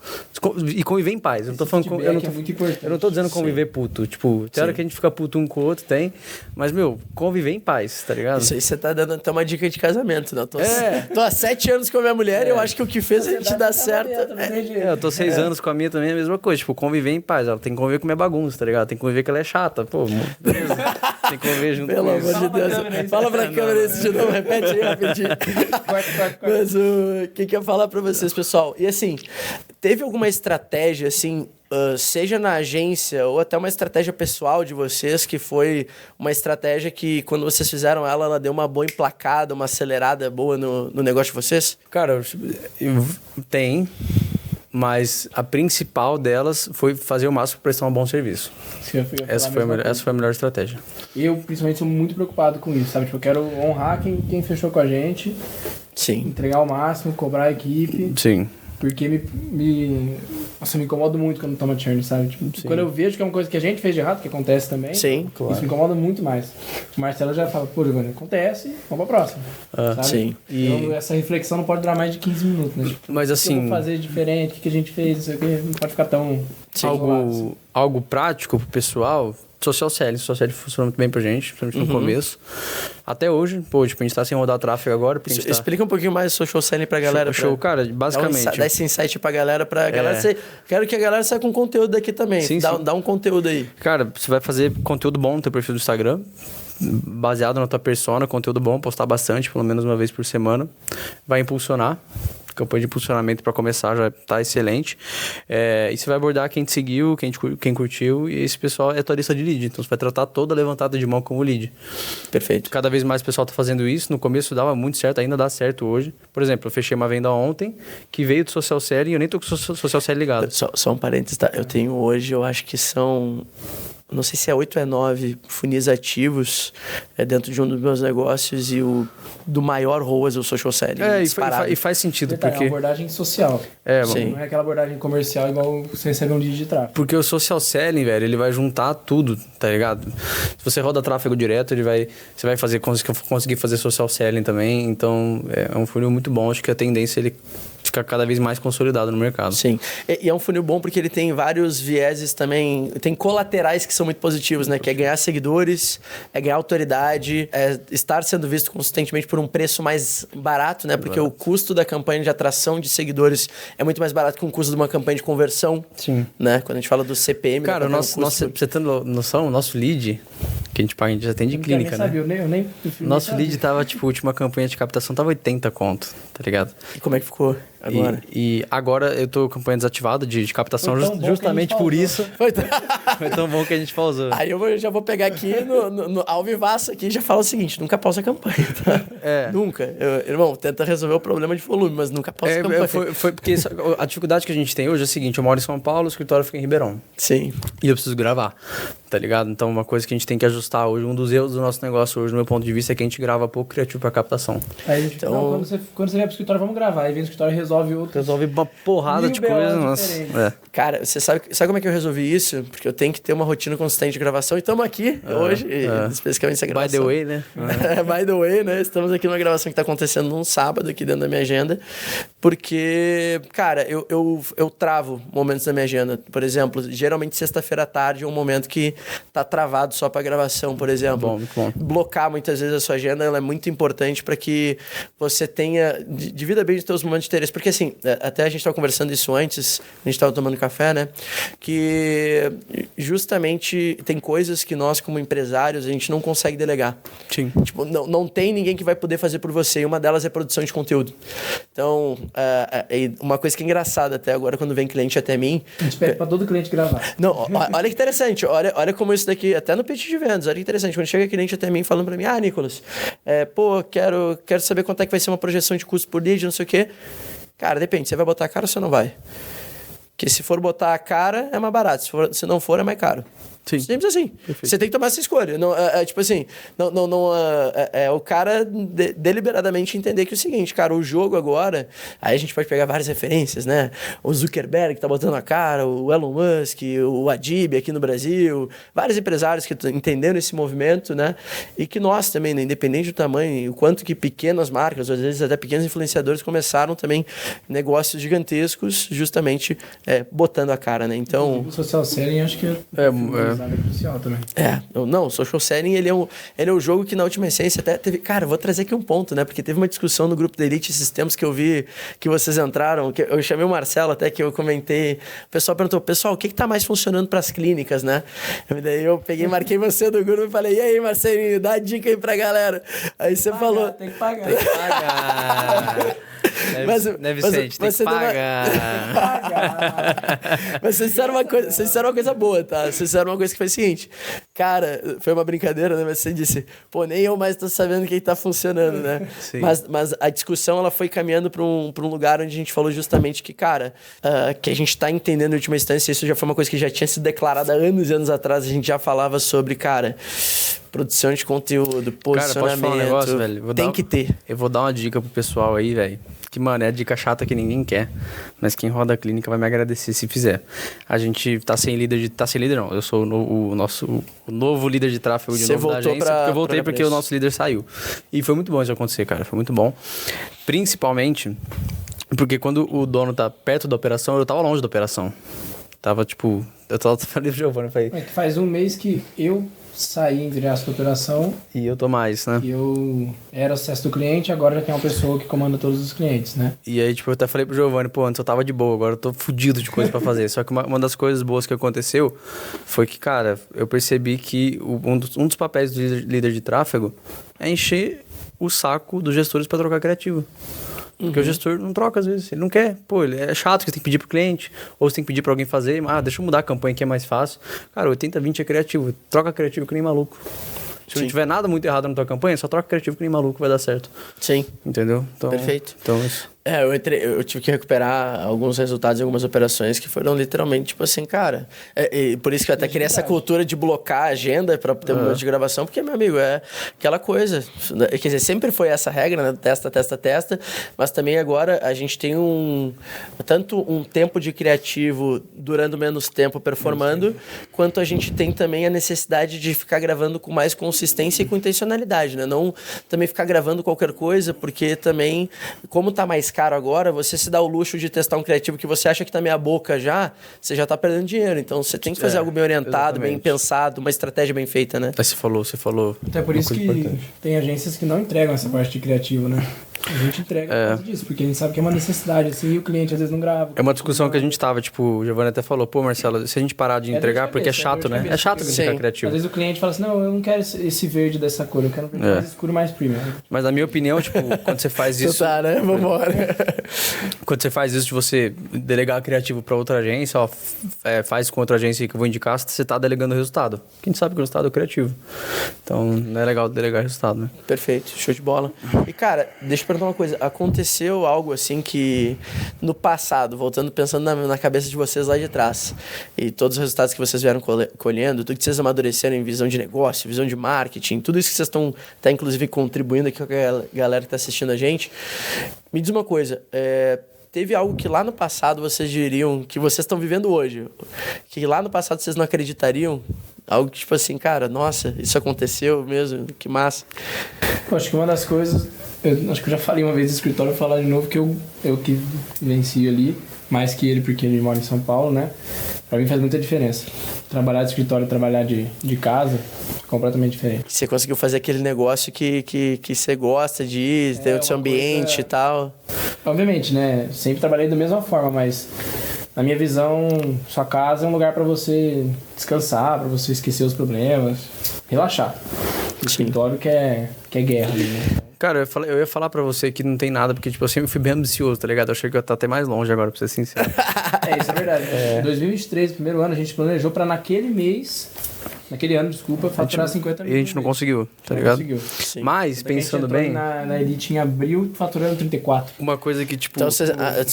E conviver em paz. Eu não tô falando... É muito importante. Eu não tô dizendo conviver puto. Tipo, tem hora que a gente fica puto um com o outro, tem. Mas, meu, conviver em paz, tá ligado? Isso aí você tá dando até uma dica de casamento, né? Tô há 7 anos com a minha mulher e eu acho que o que fez a gente dar certo... Eu tô 6 anos com a minha também, é a mesma coisa. Tipo, conviver em paz. Ela tem que conviver com minha bagunça, tá ligado? Tem que conviver que ela é chata. Pô, beleza. Tem que conviver junto Pelo amor de Deus. Fala pra câmera isso de novo, repete aí rapidinho. Mas o que eu ia falar pra vocês, pessoal? E assim, teve alguma estratégia, assim... seja na agência ou até uma estratégia pessoal de vocês, que foi uma estratégia que, quando vocês fizeram ela deu uma boa emplacada, uma acelerada boa no negócio de vocês? Cara, tem, mas a principal delas foi fazer o máximo para prestar um bom serviço. Essa foi a melhor estratégia. Eu, principalmente, sou muito preocupado com isso, sabe? Tipo, eu quero honrar quem fechou com a gente. Sim. Entregar o máximo, cobrar a equipe. Sim. Porque me incomoda muito quando toma churn, sabe? Tipo, quando eu vejo que é uma coisa que a gente fez de errado, que acontece também, sim, claro. Isso me incomoda muito mais. O Marcelo já fala, pô, Giovanni, acontece, vamos pra próxima. Sabe? Sim. Então, essa reflexão não pode durar mais de 15 minutos, né? Tipo, mas assim... O que eu vou fazer diferente, o que a gente fez, não sei o quê, não pode ficar tão... Algo prático pro pessoal... Social selling funciona muito bem pra gente, principalmente no começo. Até hoje, tipo, a gente tá sem rodar tráfego agora. Explica um pouquinho mais social selling pra galera. Show, cara, basicamente. Dá esse insight pra galera, quero que a galera saia com conteúdo daqui também. Sim, dá um conteúdo aí. Cara, você vai fazer conteúdo bom no teu perfil do Instagram, baseado na tua persona, conteúdo bom, postar bastante, pelo menos uma vez por semana. Vai impulsionar. Campanha de impulsionamento para começar já tá excelente. E você vai abordar quem te seguiu, quem curtiu, e esse pessoal é tua lista de lead. Então você vai tratar toda a levantada de mão como lead. Perfeito. Cada vez mais o pessoal tá fazendo isso. No começo dava muito certo, ainda dá certo hoje. Por exemplo, eu fechei uma venda ontem que veio do social selling e eu nem tô com o social selling ligado. Só um parênteses, tá? Eu tenho hoje, eu acho que são... Não sei se é 8 ou é 9 funis ativos dentro de um dos meus negócios, e o do maior ROAS é o social selling. E faz sentido. Porque... É uma abordagem social. Sim. Não é aquela abordagem comercial igual você recebe um lead de tráfego. Porque o social selling, velho, ele vai juntar tudo, tá ligado? Se você roda tráfego direto, você vai conseguir fazer social selling também. Então, é um funil muito bom. Acho que a tendência é ele ficar cada vez mais consolidado no mercado. Sim. E é um funil bom porque ele tem vários vieses também, tem colaterais que são muito positivos, né? Que é ganhar seguidores, é ganhar autoridade, é estar sendo visto consistentemente por um preço mais barato, né? Porque o custo da campanha de atração de seguidores é muito mais barato que o custo de uma campanha de conversão. Sim. Né? Quando a gente fala do CPM... Cara, pra você ter noção, o nosso lead, Que a gente já tem de clínica, né? Sabia, eu nem Nosso lead tava, tipo, a última campanha de captação tava 80 conto, tá ligado? E como é que ficou agora? E agora eu tô com campanha desativada de captação justamente por isso. Foi tão bom que a gente pausou. Aí eu já vou pegar aqui no ao vivaço aqui e já falo o seguinte, nunca pausa a campanha, tá? Nunca. Irmão, tenta resolver o problema de volume, mas nunca pausa a campanha. Foi porque a dificuldade que a gente tem hoje é a seguinte, eu moro em São Paulo, o escritório fica em Ribeirão. Sim. E eu preciso gravar, tá ligado? Então uma coisa que a gente tem que ajustar hoje, um dos erros do nosso negócio hoje, no meu ponto de vista, é que a gente grava pouco criativo pra captação. Aí a gente, quando você vier pro escritório, vamos gravar. Aí vem no escritório e resolve uma porrada de coisa, nossa. Cara, você sabe como é que eu resolvi isso? Porque eu tenho que ter uma rotina consistente de gravação e estamos aqui hoje, especificamente essa gravação. By the way, né? By the way, né? Estamos aqui numa gravação que tá acontecendo num sábado aqui dentro da minha agenda, porque, cara, eu travo momentos da minha agenda. Por exemplo, geralmente sexta-feira à tarde é um momento que tá travado só pra gravação, por exemplo. Muito bom. Blocar muitas vezes a sua agenda, ela é muito importante para que você tenha, divida bem os teus momentos de interesse, porque assim, até a gente estava conversando isso antes, a gente estava tomando café, né? Que justamente tem coisas que nós, como empresários, a gente não consegue delegar. Sim. Tipo, não tem ninguém que vai poder fazer por você, e uma delas é produção de conteúdo. Então, uma coisa que é engraçada até agora, quando vem cliente até mim... A gente pede para todo cliente gravar. Não, olha que interessante, olha como isso daqui, até no pitch de vendas, olha que interessante, quando chega cliente até mim falando para mim, Nicolas, quero saber quanto é que vai ser uma projeção de custo por lead, não sei o quê. Cara, depende, você vai botar a cara ou você não vai? Porque se for botar a cara, é mais barato. Se não for, é mais caro. Sim. Simples assim. Perfeito. Você tem que tomar essa escolha. Não, tipo assim, o cara deliberadamente entender que é o seguinte, cara, o jogo agora, aí a gente pode pegar várias referências, né? O Zuckerberg que tá botando a cara, o Elon Musk, o Adib aqui no Brasil, vários empresários que entenderam esse movimento, né? E que nós também, né, independente do tamanho, o quanto que pequenas marcas, às vezes até pequenos influenciadores começaram também negócios gigantescos, justamente botando a cara, né? Então... O social selling, acho que é crucial também. O social selling, ele é um jogo que na última essência até teve... Cara, eu vou trazer aqui um ponto, né? Porque teve uma discussão no grupo da Elite esses tempos que eu vi que vocês entraram, que eu chamei o Marcelo até, que eu comentei. O pessoal perguntou, o que tá mais funcionando pras clínicas, né? Daí eu peguei, marquei você do grupo e falei, e aí, Marcelinho, dá a dica aí pra galera. Aí você falou... Tem que pagar. Vicente, tem que pagar. Mas vocês disseram uma coisa boa, tá? Vocês disseram uma coisa que foi o seguinte, cara, foi uma brincadeira, né? Mas você disse, nem eu mais tô sabendo o que tá funcionando, né? Sim. Mas a discussão, ela foi caminhando pra um lugar onde a gente falou justamente que, cara, que a gente tá entendendo em última instância, isso já foi uma coisa que já tinha sido declarada anos e anos atrás, a gente já falava sobre, cara, produção de conteúdo, posicionamento. Cara, pode falar um negócio, velho? Tem que ter. Eu vou dar uma dica pro pessoal aí, velho. Que, mano, é a dica chata que ninguém quer. Mas quem roda a clínica vai me agradecer se fizer. A gente tá sem líder não. Eu sou o novo líder de tráfego de novo da agência. Porque eu voltei porque o nosso líder saiu. E foi muito bom isso acontecer, cara. Foi muito bom. Principalmente porque quando o dono tá perto da operação, eu tava longe da operação. Tava, tipo... Eu tava falando pro Giovanni, falei... Faz um mês que eu saí em virar essa operação. E eu tô mais, né? E eu era o acesso do cliente, agora já tem uma pessoa que comanda todos os clientes, né? E aí, tipo, eu até falei pro Giovanni, antes eu tava de boa, agora eu tô fudido de coisa pra fazer. Só que uma das coisas boas que aconteceu foi que, cara, eu percebi que um dos papéis do líder de tráfego é encher o saco dos gestores pra trocar criativo. Porque o gestor não troca às vezes, ele não quer. Ele é chato que você tem que pedir pro cliente, ou você tem que pedir pra alguém fazer, deixa eu mudar a campanha que é mais fácil. Cara, 80-20 é criativo, troca criativo que nem maluco. Se não tiver nada muito errado na tua campanha, só troca criativo que nem maluco, vai dar certo. Sim. Entendeu? Então, perfeito. Então, isso. Eu tive que recuperar alguns resultados em algumas operações que foram literalmente, tipo assim, cara... por isso que eu até queria essa cultura de blocar a agenda para ter um momento de gravação, porque, meu amigo, é aquela coisa. Quer dizer, sempre foi essa regra, né? Testa, mas também agora a gente tem tanto um tempo de criativo durando menos tempo performando, quanto a gente tem também a necessidade de ficar gravando com mais consistência e com intencionalidade, né? Não também ficar gravando qualquer coisa, porque também, como tá mais mais caro agora, você se dá o luxo de testar um criativo que você acha que tá meia boca já, você já tá perdendo dinheiro. Então você tem que fazer algo bem orientado, bem pensado, uma estratégia bem feita, né? Aí você falou. Até por isso que importante. Tem agências que não entregam essa parte de criativo, né? A gente entrega por causa disso, porque a gente sabe que é uma necessidade, assim, e o cliente às vezes não grava. É uma discussão que a gente tava, tipo, o Giovanni até falou, pô, Marcelo, se a gente parar de entregar, porque é chato, né? É chato que ficar criativo. Às vezes o cliente fala assim, não, eu não quero esse verde dessa cor, eu quero um verde mais escuro, mais premium. Mas na minha opinião, tipo, quando você faz isso... Tá, né? Vambora. Quando você faz isso de você delegar criativo pra outra agência, ó, faz com outra agência que eu vou indicar, você tá delegando o resultado. Quem sabe que o resultado é criativo. Então, não é legal delegar resultado, né? Perfeito, show de bola. E, cara, deixa eu perguntar uma coisa. Aconteceu algo assim que, no passado, voltando, pensando na cabeça de vocês lá de trás, e todos os resultados que vocês vieram colhendo, tudo que vocês amadureceram em visão de negócio, visão de marketing, tudo isso que vocês estão, inclusive, contribuindo aqui com a galera que está assistindo a gente, me diz uma coisa, teve algo que lá no passado vocês diriam, que vocês estão vivendo hoje, que lá no passado vocês não acreditariam? Algo que, tipo assim, cara, nossa, isso aconteceu mesmo, que massa. Eu acho que uma das coisas, acho que eu já falei uma vez no escritório, vou falar de novo, que eu que venci ali, mais que ele, porque ele mora em São Paulo, né? Pra mim faz muita diferença. Trabalhar de escritório e trabalhar de casa, completamente diferente. Você conseguiu fazer aquele negócio que você gosta de ir, ter o seu ambiente e tal. Obviamente, né? Sempre trabalhei da mesma forma, mas na minha visão, sua casa é um lugar pra você descansar, pra você esquecer os problemas, relaxar. O escritório que é guerra ali, né? Cara, eu ia falar pra você que não tem nada, porque tipo, eu sempre fui bem ambicioso, tá ligado? Eu achei que eu ia estar até mais longe agora, pra ser sincero. Isso é verdade. Em 2023, primeiro ano, a gente planejou pra naquele ano, faturar 50 mil. E a gente não conseguiu, tá ligado? Conseguiu. Sim. Mas, pensando bem... Na Elite em abril, faturando 34. Uma coisa que, tipo... Então,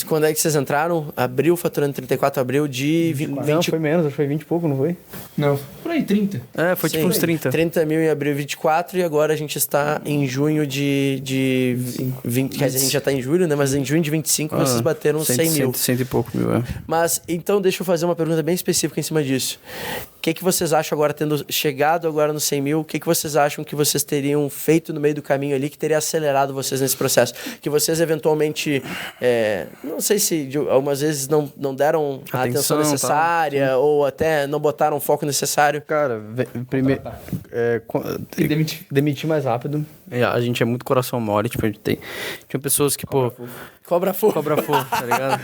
quando é que vocês entraram? Abril, faturando 34, abril de 20... Não, foi menos, acho que foi 20 e pouco, não foi? Não, por aí, 30. Foi tipo uns 30. 30 mil em abril 24 e agora a gente está em junho de 20... Quer dizer, a gente já está em julho, né? Mas em junho de 25 vocês bateram 100 mil. 100 e pouco mil, Mas, então, deixa eu fazer uma pergunta bem específica em cima disso. O que vocês acham agora, tendo chegado agora no 100 mil, o que vocês acham que vocês teriam feito no meio do caminho ali que teria acelerado vocês nesse processo? Que vocês eventualmente, não sei se algumas vezes não deram a atenção necessária ou até não botaram o foco necessário. Cara, primeiro... Demitir mais rápido. A gente é muito coração mole, tipo, a gente tinha pessoas que, Cobra fofo, tá ligado?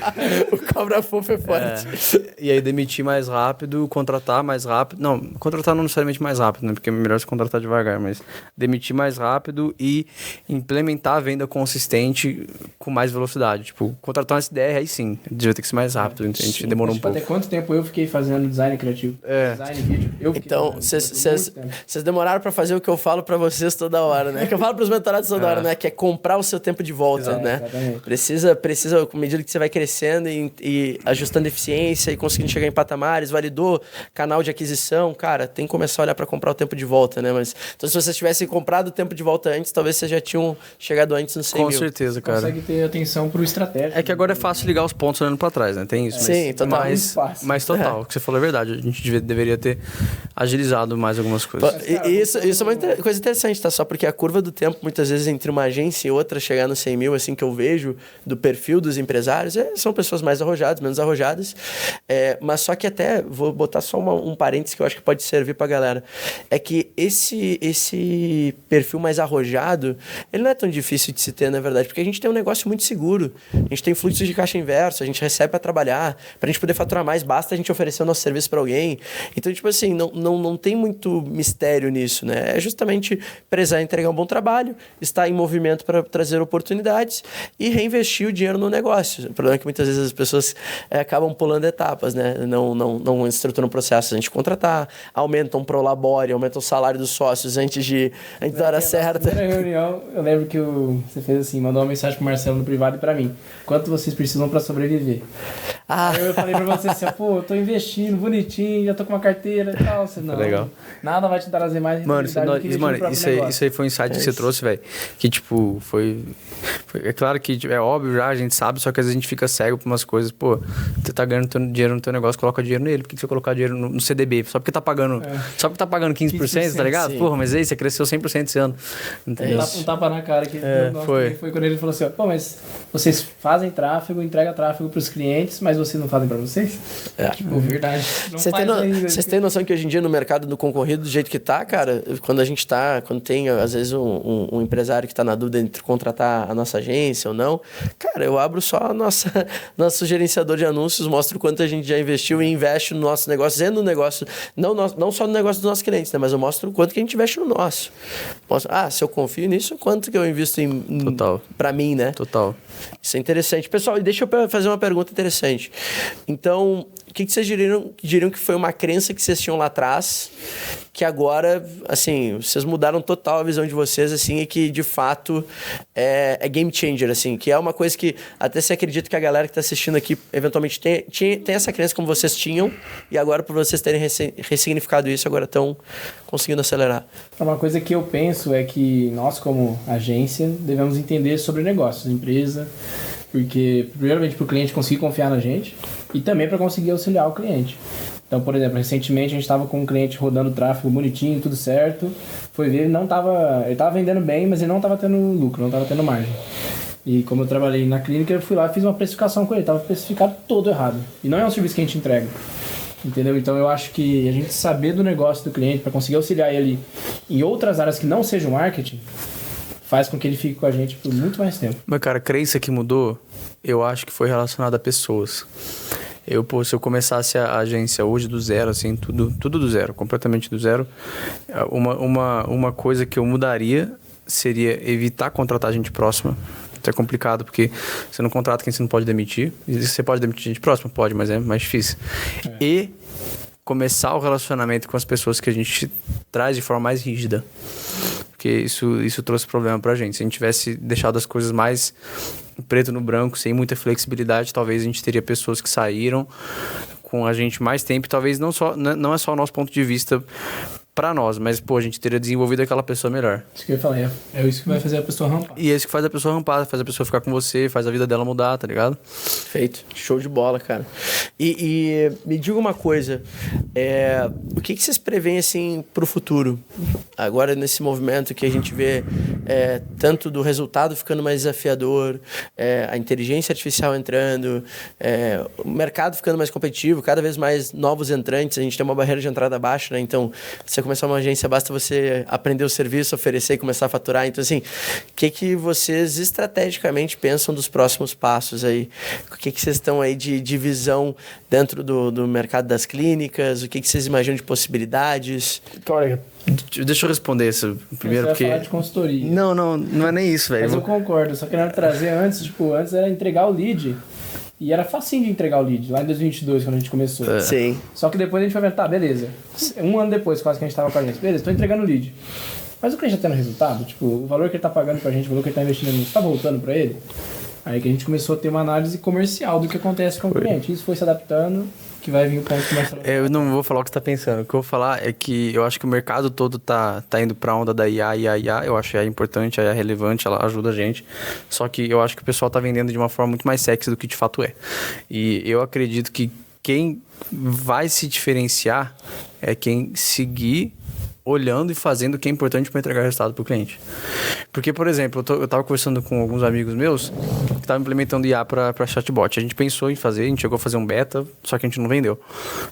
O cobra fofo é forte. E aí demitir mais rápido, contratar mais rápido. Não, contratar não necessariamente mais rápido, né? Porque é melhor se contratar devagar, mas demitir mais rápido e implementar a venda consistente com mais velocidade. Tipo, contratar um SDR, aí sim, devia ter que ser mais rápido. A gente demorou um pouco. Até quanto tempo eu fiquei fazendo design criativo? Design vídeo. Então, vocês demoraram pra fazer o que eu falo pra vocês toda hora, né? Que eu falo pros mentorados toda hora, né? Que é comprar o seu tempo de volta, né? Exatamente. Precisa, com medida que você vai crescendo e ajustando eficiência e conseguindo chegar em patamares, validou canal de aquisição, cara, tem que começar a olhar para comprar o tempo de volta, né? Mas, então, se vocês tivessem comprado o tempo de volta antes, talvez vocês já tinham chegado antes no 100 mil. Com certeza, cara. Consegue ter atenção pro estratégico. É que agora é fácil ligar os pontos olhando para trás, né? Tem isso. Sim, total. Mas total, o que você falou é verdade. A gente deveria ter agilizado mais algumas coisas. Isso é uma coisa interessante, tá? Só porque a curva do tempo, muitas vezes, entre uma agência e outra, chegar no 100 mil, assim, que eu vejo do perfil dos empresários, são pessoas mais arrojadas, menos arrojadas. Mas só que até, vou botar só um parênteses que eu acho que pode servir pra galera. É que esse perfil mais arrojado, ele não é tão difícil de se ter, na verdade, porque a gente tem um negócio muito seguro. A gente tem fluxo de caixa inverso, a gente recebe pra trabalhar. Pra gente poder faturar mais, basta a gente oferecer o nosso serviço pra alguém. Então, tipo assim, não tem muito mistério nisso, né? É justamente prezar entregar um bom trabalho, estar em movimento para trazer oportunidades e reinvestir o dinheiro no negócio. O problema é que muitas vezes as pessoas acabam pulando etapas, né? Não estruturam processos antes de contratar, aumentam pro labore, aumentam o salário dos sócios antes da hora certa. Na primeira reunião, eu lembro que você fez assim, mandou uma mensagem pro Marcelo no privado e pra mim. Quanto vocês precisam pra sobreviver? Aí eu falei pra você assim, eu tô investindo bonitinho, já tô com uma carteira e tal. Você, não, legal. Nada vai te trazer mais Mano, isso aí foi um insight que você trouxe, velho. Que, tipo, é claro que é óbvio já, a gente sabe, só que às vezes a gente fica cego por umas coisas. Pô, você tá ganhando dinheiro no teu negócio, coloca dinheiro nele. Por que você colocar dinheiro no CDB? Só porque tá pagando, só porque tá pagando 15%, tá ligado? Sim. Porra, mas aí você cresceu 100% esse ano. Entendeu? Um tapa na cara que foi quando ele falou assim, pô, mas vocês fazem tráfego, entrega tráfego pros clientes, mas vocês não fazem pra vocês? Tipo, verdade. Vocês têm noção que hoje em dia no mercado do concorrido, do jeito que tá, cara, quando tem às vezes um empresário que tá na dúvida entre contratar a nossa agência ou não, cara, eu abro só nosso gerenciador de anúncios, mostro quanto a gente já investiu e investe no nosso negócio, no negócio, não só no negócio dos nossos clientes, né, mas eu mostro o quanto que a gente investe no nosso. Se eu confio nisso, quanto que eu invisto pra mim, né? Total. Isso é interessante. Pessoal, deixa eu fazer uma pergunta interessante. Então, o que vocês diriam que foi uma crença que vocês tinham lá atrás, que agora, assim, vocês mudaram total a visão de vocês, assim, e que, de fato, é game changer, assim, que é uma coisa que até se acredita que a galera que está assistindo aqui, eventualmente, tem essa crença como vocês tinham, e agora, por vocês terem ressignificado isso, agora estão conseguindo acelerar. Uma coisa que eu penso é que nós, como agência, devemos entender sobre negócios, empresa, porque, primeiramente, para o cliente conseguir confiar na gente e também para conseguir auxiliar o cliente. Então, por exemplo, recentemente a gente estava com um cliente rodando tráfego bonitinho, tudo certo. Foi ver, ele estava vendendo bem, mas ele não estava tendo lucro, não estava tendo margem. E como eu trabalhei na clínica, eu fui lá e fiz uma precificação com ele. Estava precificado todo errado. E não é um serviço que a gente entrega. Entendeu? Então eu acho que a gente saber do negócio do cliente para conseguir auxiliar ele em outras áreas que não sejam marketing, faz com que ele fique com a gente por muito mais tempo. Mas, cara, a crença que mudou, eu acho que foi relacionada a pessoas. Se eu começasse a agência hoje do zero, assim, tudo do zero, completamente do zero, uma coisa que eu mudaria seria evitar contratar gente próxima. Isso é complicado, porque você não contrata quem você não pode demitir. Você pode demitir gente próxima? Pode, mas é mais difícil. E começar o relacionamento com as pessoas que a gente traz de forma mais rígida. Porque isso trouxe problema pra gente. Se a gente tivesse deixado as coisas mais preto no branco, sem muita flexibilidade, talvez a gente teria pessoas que saíram com a gente mais tempo. Talvez não é só o nosso ponto de vista pra nós, mas, a gente teria desenvolvido aquela pessoa melhor. Isso que eu ia falar, é isso que vai fazer a pessoa rampar. E é isso que faz a pessoa rampar, faz a pessoa ficar com você, faz a vida dela mudar, tá ligado? Feito. Show de bola, cara. E me diga uma coisa, o que vocês preveem, assim, pro futuro? Agora, nesse movimento que a gente vê tanto do resultado ficando mais desafiador, a inteligência artificial entrando, o mercado ficando mais competitivo, cada vez mais novos entrantes, a gente tem uma barreira de entrada baixa, né? Então, você começar uma agência, basta você aprender o serviço, oferecer e começar a faturar. Então, assim, o que vocês estrategicamente pensam dos próximos passos aí? O que vocês estão aí de visão dentro do mercado das clínicas? O que vocês imaginam de possibilidades? Olha, deixa eu responder isso primeiro, porque... Você vai falar de consultoria. Não é nem isso, velho. Mas eu concordo, só querendo trazer antes era entregar o lead. E era facinho de entregar o lead, lá em 2022, quando a gente começou. Sim. Só que depois a gente vai ver, beleza. Um ano depois, quase que a gente tava com a gente. Beleza, tô entregando o lead. Mas o cliente já tendo resultado? Tipo, o valor que ele tá pagando pra gente, o valor que ele tá investindo nisso, tá voltando pra ele? Aí que a gente começou a ter uma análise comercial do que acontece com o cliente. Isso foi se adaptando, que vai vir o ponto que mais... Eu não vou falar o que você tá pensando. O que eu vou falar é que eu acho que o mercado todo tá indo pra onda da IA. Eu acho a IA importante, a IA relevante, ela ajuda a gente. Só que eu acho que o pessoal tá vendendo de uma forma muito mais sexy do que de fato é. E eu acredito que quem vai se diferenciar é quem seguir olhando e fazendo o que é importante para entregar resultado para o cliente. Porque, por exemplo, eu estava conversando com alguns amigos meus que estavam implementando IA para chatbot. A gente pensou em fazer, a gente chegou a fazer um beta, só que a gente não vendeu.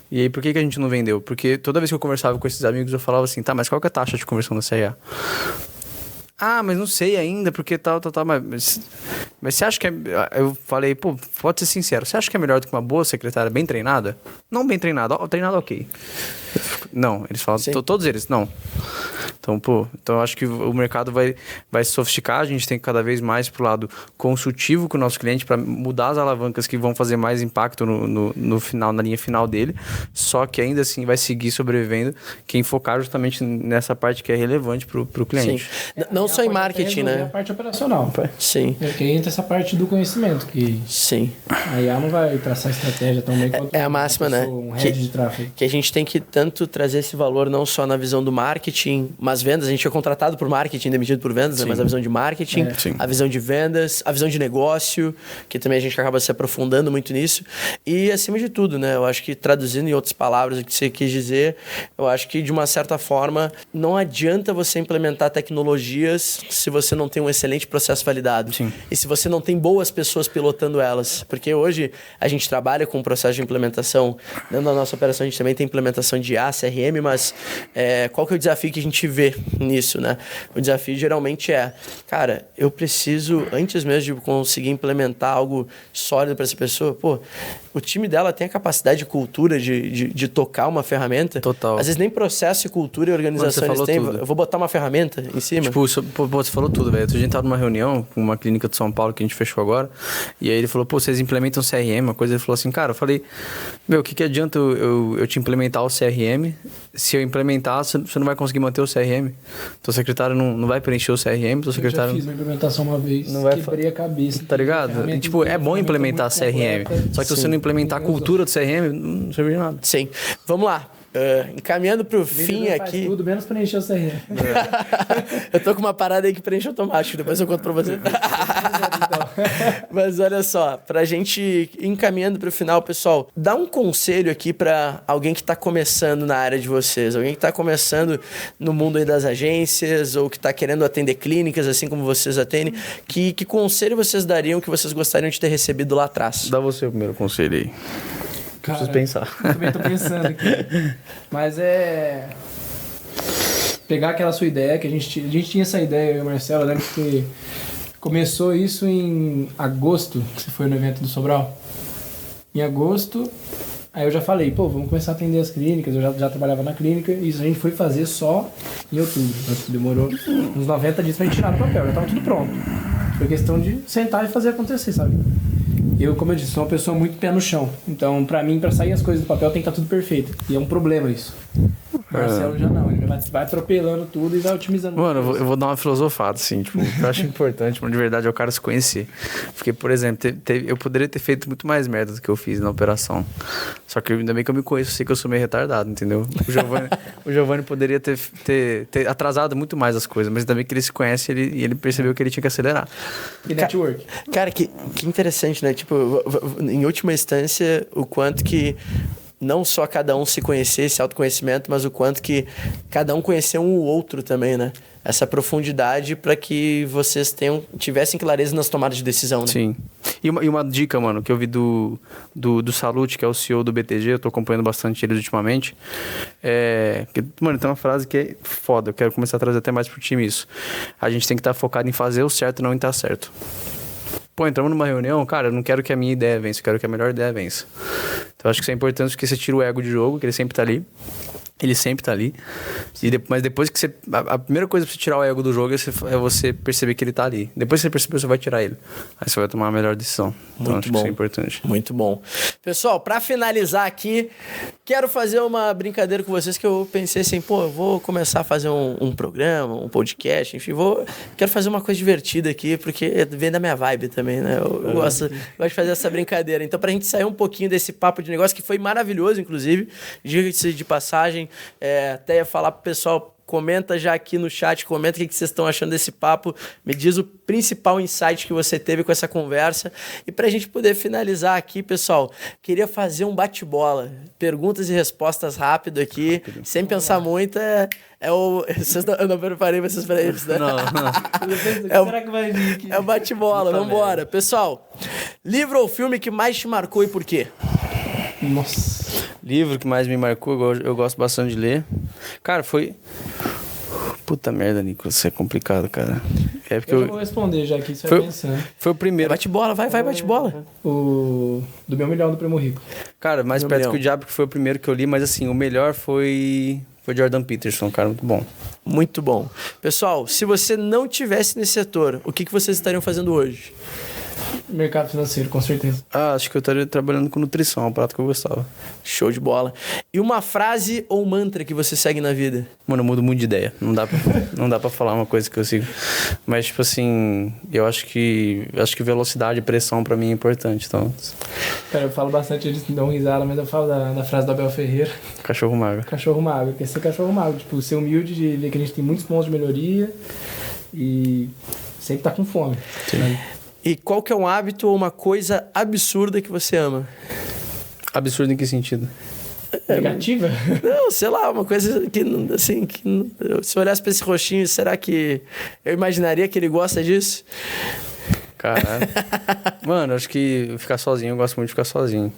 E aí, por que a gente não vendeu? Porque toda vez que eu conversava com esses amigos, eu falava assim, mas qual que é a taxa de conversão dessa IA? Mas não sei ainda, porque tal, mas você acha que eu falei, pode ser sincero, você acha que é melhor do que uma boa secretária bem treinada? Não bem treinada, treinada ok. Não, eles falam, todos eles, não. Então, eu acho que o mercado vai se sofisticar, a gente tem que cada vez mais pro lado consultivo com o nosso cliente para mudar as alavancas que vão fazer mais impacto no final, na linha final dele, só que ainda assim vai seguir sobrevivendo quem focar justamente nessa parte que é relevante pro cliente. Sim. Não só em marketing, né? A parte operacional. Sim. Porque entra essa parte do conhecimento, que sim. A IA não vai traçar estratégia tão bem quanto a máxima, né? Um head de tráfego. Que a gente tem que tanto trazer esse valor não só na visão do marketing, Mas vendas, a gente é contratado por marketing, demitido por vendas, né? Mas a visão de marketing, a visão de vendas, a visão de negócio, que também a gente acaba se aprofundando muito nisso. E acima de tudo, né? Eu acho que traduzindo em outras palavras o que você quis dizer, eu acho que de uma certa forma não adianta você implementar tecnologias se você não tem um excelente processo validado. Sim. E se você não tem boas pessoas pilotando elas. Porque hoje a gente trabalha com um processo de implementação. Dentro da nossa operação a gente também tem implementação de IA, CRM, mas qual que é o desafio que a gente vê nisso, né? O desafio geralmente é, cara, eu preciso, antes mesmo de conseguir implementar algo sólido para essa pessoa, pô, o time dela tem a capacidade de cultura de tocar uma ferramenta. Total. Às vezes nem processo e cultura e organização eles têm. Eu vou botar uma ferramenta em cima. Tipo, você falou tudo, velho. A gente tava numa reunião com uma clínica de São Paulo que a gente fechou agora, e aí ele falou, pô, vocês implementam CRM, uma coisa. Ele falou assim, cara, eu falei, meu, o que adianta eu te implementar o CRM? Se eu implementar, você não vai conseguir manter o CRM. Teu secretário não vai preencher o CRM, teu secretário... Eu já fiz uma implementação uma vez, não vai quebrei a cabeça. Tá ligado? E, tipo, é bom implementar CRM, só que se você não implementar a cultura do CRM, não serve de nada. Sim. Vamos lá. Encaminhando pro fim aqui. Faz tudo menos preencher o CRM. Eu tô com uma parada aí que preenche automático, depois eu conto pra você. Mas olha só, pra gente ir encaminhando pro final, pessoal, dá um conselho aqui pra alguém que tá começando na área de vocês, alguém que tá começando no mundo aí das agências, ou que tá querendo atender clínicas, assim como vocês atendem. Que conselho vocês dariam, que vocês gostariam de ter recebido lá atrás? Dá você o primeiro conselho aí. Cara, preciso pensar. Eu também tô pensando aqui. Mas pegar aquela sua ideia, que a gente tinha essa ideia, eu e o Marcelo, né? Que começou isso em agosto, que você foi no evento do Sobral. Em agosto, aí eu já falei, pô, vamos começar a atender as clínicas, eu já trabalhava na clínica, e isso a gente foi fazer só em outubro. Demorou uns 90 dias pra gente tirar do papel, já tava tudo pronto. Foi questão de sentar e fazer acontecer, sabe? Eu, como eu disse, sou uma pessoa muito pé no chão. Então, pra mim, pra sair as coisas do papel, tem que estar tudo perfeito. E é um problema isso. O Marcelo já não. Ele vai atropelando tudo e vai otimizando. Mano, eu vou dar uma filosofada, assim. Tipo, eu acho importante, mas de verdade é o cara se conhecer. Porque, por exemplo, eu poderia ter feito muito mais merda do que eu fiz na operação. Só que ainda bem que eu me conheço, sei que eu sou meio retardado, entendeu? O Giovanni poderia ter atrasado muito mais as coisas, mas ainda bem que ele se conhece e ele percebeu que ele tinha que acelerar. E network. Cara, que interessante, né? Tipo, em última instância, o quanto que não só cada um se conhecer, esse autoconhecimento, mas o quanto que cada um conhecer um o outro também, né? Essa profundidade para que vocês tivessem clareza nas tomadas de decisão, né? Sim. E uma dica, mano, que eu vi do Salute, que é o CEO do BTG, eu tô acompanhando bastante eles ultimamente. Mano, tem uma frase que é foda, eu quero começar a trazer até mais pro time isso. A gente tem que estar focado em fazer o certo e não em estar certo. Pô, entramos numa reunião, cara, eu não quero que a minha ideia vença, eu quero que a melhor ideia vença. Então, acho que isso é importante porque você tira o ego de jogo, que ele sempre tá ali. Ele sempre tá ali. Mas depois que você... A primeira coisa pra você tirar o ego do jogo é você perceber que ele tá ali. Depois que você perceber, você vai tirar ele. Aí você vai tomar a melhor decisão. Então, muito acho bom. Que isso é importante. Muito bom. Pessoal, pra finalizar aqui, quero fazer uma brincadeira com vocês que eu pensei assim, pô, eu vou começar a fazer um programa, um podcast, enfim, quero fazer uma coisa divertida aqui, porque vem da minha vibe também, né? Eu gosto de fazer essa brincadeira. Então, pra gente sair um pouquinho desse papo de negócio, que foi maravilhoso, inclusive, diga-se de passagem, até ia falar pro pessoal, comenta já aqui no chat, comenta o que vocês estão achando desse papo, me diz o principal insight que você teve com essa conversa. E pra gente poder finalizar aqui, pessoal, queria fazer um bate-bola, perguntas e respostas rápido aqui, sem pensar muito, eu não preparei vocês para isso, né? Não. Será que vai vir aqui? É o bate-bola, vambora. Pessoal, livro ou filme que mais te marcou e por quê? Nossa. Livro que mais me marcou, eu gosto bastante de ler. Cara, foi... Puta merda, Nicolas, isso é complicado, cara. Porque eu já vou responder já aqui, você vai pensando. Foi o primeiro. Bate-bola, vai bate-bola. O do Meu Milhão do Primo Rico. Cara, mais perto que o Diabo, que foi o primeiro que eu li, mas assim, o melhor foi Jordan Peterson, cara, muito bom. Muito bom. Pessoal, se você não tivesse nesse setor, o que vocês estariam fazendo hoje? Mercado financeiro, com certeza. Acho que eu estaria trabalhando com nutrição, é um prato que eu gostava. Show de bola. E uma frase ou mantra que você segue na vida? Mano, eu mudo muito de ideia. Não dá pra falar uma coisa que eu sigo. Mas, tipo assim, eu acho que velocidade e pressão pra mim é importante. Então, Cara, eu falo bastante, eles dão risada, mas eu falo da frase do Abel Ferreira. cachorro magro. Cachorro magro, quer ser cachorro magro. Tipo, ser humilde de ver que a gente tem muitos pontos de melhoria e sempre tá com fome. Né? E qual que é um hábito ou uma coisa absurda que você ama? Absurdo em que sentido? Negativa? Não, sei lá, uma coisa que, assim, se eu olhasse pra esse roxinho, será que eu imaginaria que ele gosta disso? Caralho. Mano, acho que ficar sozinho, eu gosto muito de ficar sozinho.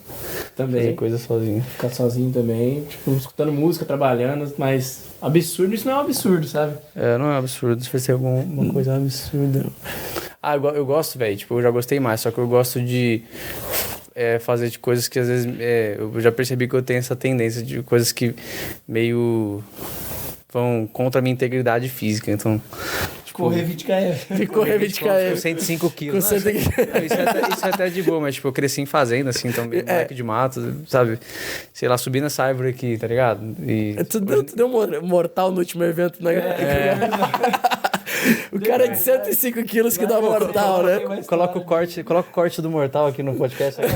Também. Fazer coisa sozinho. Ficar sozinho também, tipo, escutando música, trabalhando, mas absurdo, isso não é um absurdo, sabe? Não é absurdo, se vai ser alguma coisa absurda. Eu gosto, velho, tipo, eu já gostei mais, só que eu gosto de fazer de coisas que às vezes eu já percebi que eu tenho essa tendência de coisas que meio vão contra a minha integridade física, então... Correr 20 km. Correr 20 km. Com 105 quilos. Com 105 Isso é até de boa, mas tipo, eu cresci em fazenda, assim, então meio moleque de mato, sabe? Sei lá, subir nessa árvore aqui, tá ligado? E... Tu deu um mortal no último evento, né? O cara de 105 quilos que dá mortal, né? Coloca o corte do mortal aqui no podcast. Aí,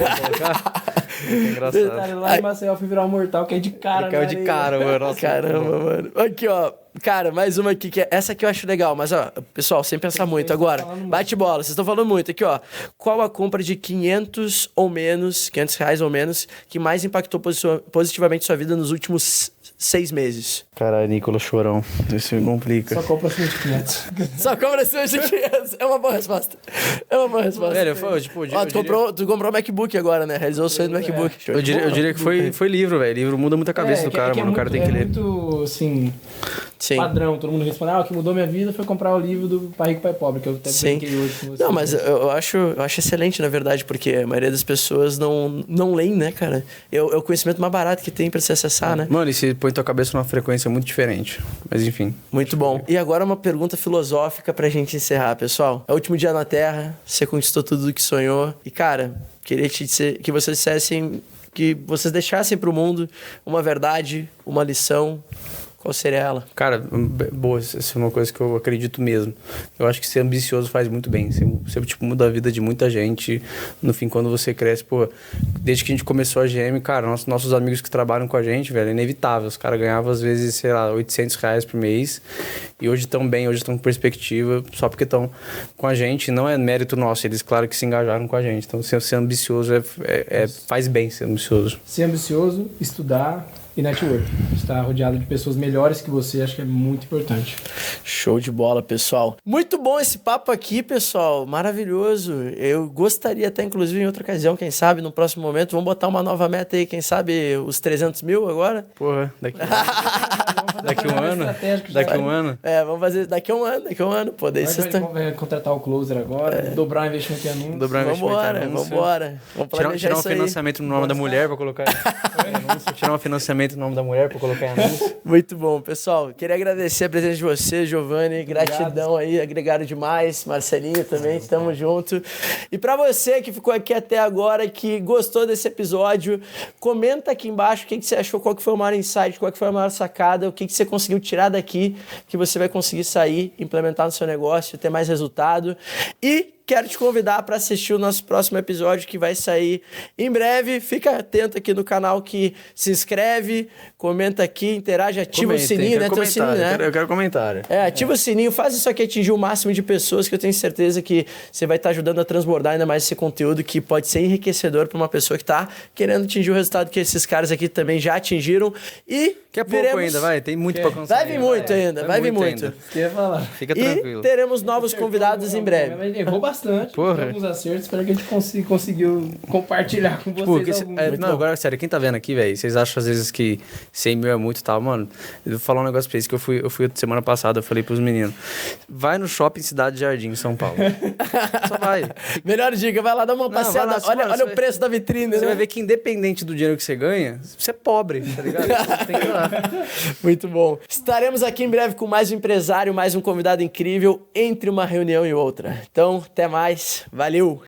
é engraçado. Lá em Maceió eu fui virar um mortal, que é de cara, caiu de cara, mano. Nossa, caramba, mano. Aqui, ó. Cara, mais uma aqui, essa aqui eu acho legal, mas ó, pessoal, sem pensar muito agora. Bate bola, vocês estão falando muito. Aqui, ó. Qual a compra de 500 reais ou menos, que mais impactou positivamente sua vida nos últimos 6 meses? Caralho, Nicolas Chorão. Isso me complica. Só compra acima de 500. Só compra acima de 500. É uma boa resposta. Velho, tipo... Ó, tu comprou o MacBook agora, né? Realizou o sonho do MacBook. Eu diria que foi livro, velho. Livro muda muito a cabeça do cara, mano. O cara tem que ler. É muito, assim... Sim. Padrão, todo mundo responde, o que mudou minha vida foi comprar o livro do Pai Rico, Pai Pobre, que eu até brinquei hoje com você. Não, mas eu acho excelente, na verdade, porque a maioria das pessoas não leem, né, cara? É o conhecimento mais barato que tem pra se acessar, né? Mano, e você põe tua cabeça numa frequência muito diferente. Mas enfim. Muito bom. E agora uma pergunta filosófica pra gente encerrar, pessoal. É o último dia na Terra, você conquistou tudo o que sonhou. E, cara, queria te dizer que vocês dissessem, que vocês deixassem pro mundo uma verdade, uma lição. Qual seria ela? Cara, boa, essa é uma coisa que eu acredito mesmo. Eu acho que ser ambicioso faz muito bem. Você tipo, muda a vida de muita gente. No fim, quando você cresce, pô, desde que a gente começou a GM, cara, nossos amigos que trabalham com a gente, velho, é inevitável. Os caras ganhavam, às vezes, sei lá, 800 reais por mês. E hoje estão bem, hoje estão com perspectiva, só porque estão com a gente. Não é mérito nosso, eles, claro, que se engajaram com a gente. Então, ser ambicioso faz bem ser ambicioso. Ser ambicioso, estudar... E network. Estar rodeado de pessoas melhores que você, acho que é muito importante. Show de bola, pessoal. Muito bom esse papo aqui, pessoal. Maravilhoso. Eu gostaria até, inclusive, em outra ocasião, quem sabe, no próximo momento, vamos botar uma nova meta aí, quem sabe, os 300 mil agora? Porra, daqui um ano? Daqui um ano? Vamos fazer daqui a um ano, pô. Daí vocês vai contratar o closer agora, dobrar o investimento em anúncio. Vambora. Vamos planejar tirar um isso aí. financiamento no nome da mulher pra colocar anúncio. Tirar um financiamento no nome da mulher pra colocar em anúncio. Muito bom, pessoal. Queria agradecer a presença de você, Giovanni. Gratidão aí, agregaram demais. Marcelinho também, tamo junto. E pra você que ficou aqui até agora, que gostou desse episódio, comenta aqui embaixo o que você achou, qual que foi o maior insight, qual que foi a maior sacada, o que você conseguiu tirar daqui, que você vai conseguir sair, implementar no seu negócio, ter mais resultado. E quero te convidar para assistir o nosso próximo episódio, que vai sair em breve. Fica atento aqui no canal, que se inscreve, comenta aqui, interage, ativa o sininho, né? Tem o sininho, né? Eu quero comentário. Ativa o sininho, faz isso aqui atingir o máximo de pessoas, que eu tenho certeza que você vai estar ajudando a transbordar ainda mais esse conteúdo, que pode ser enriquecedor para uma pessoa que está querendo atingir o resultado que esses caras aqui também já atingiram. E que é pouco ainda, tem muito para conseguir. Vai vir muito ainda, vai vir muito. Quer falar? Fica tranquilo. E teremos novos convidados em breve. Mas errou bastante. Porra. Alguns acertos, espero que a gente conseguiu compartilhar com vocês. Não, agora, sério, quem tá vendo aqui, velho, vocês acham às vezes que 100 mil é muito e tal, mano? Eu vou falar um negócio pra vocês, que eu fui semana passada, eu falei pros meninos, vai no shopping Cidade Jardim, em São Paulo. Só vai. Melhor dica, vai lá dar uma passeada, olha o preço da vitrine. Você vai ver que independente do dinheiro que você ganha, você é pobre, tá ligado? Você tem que ir lá. Muito bom. Estaremos aqui em breve com mais um empresário, mais um convidado incrível, entre uma reunião e outra. Então, até mais. Valeu!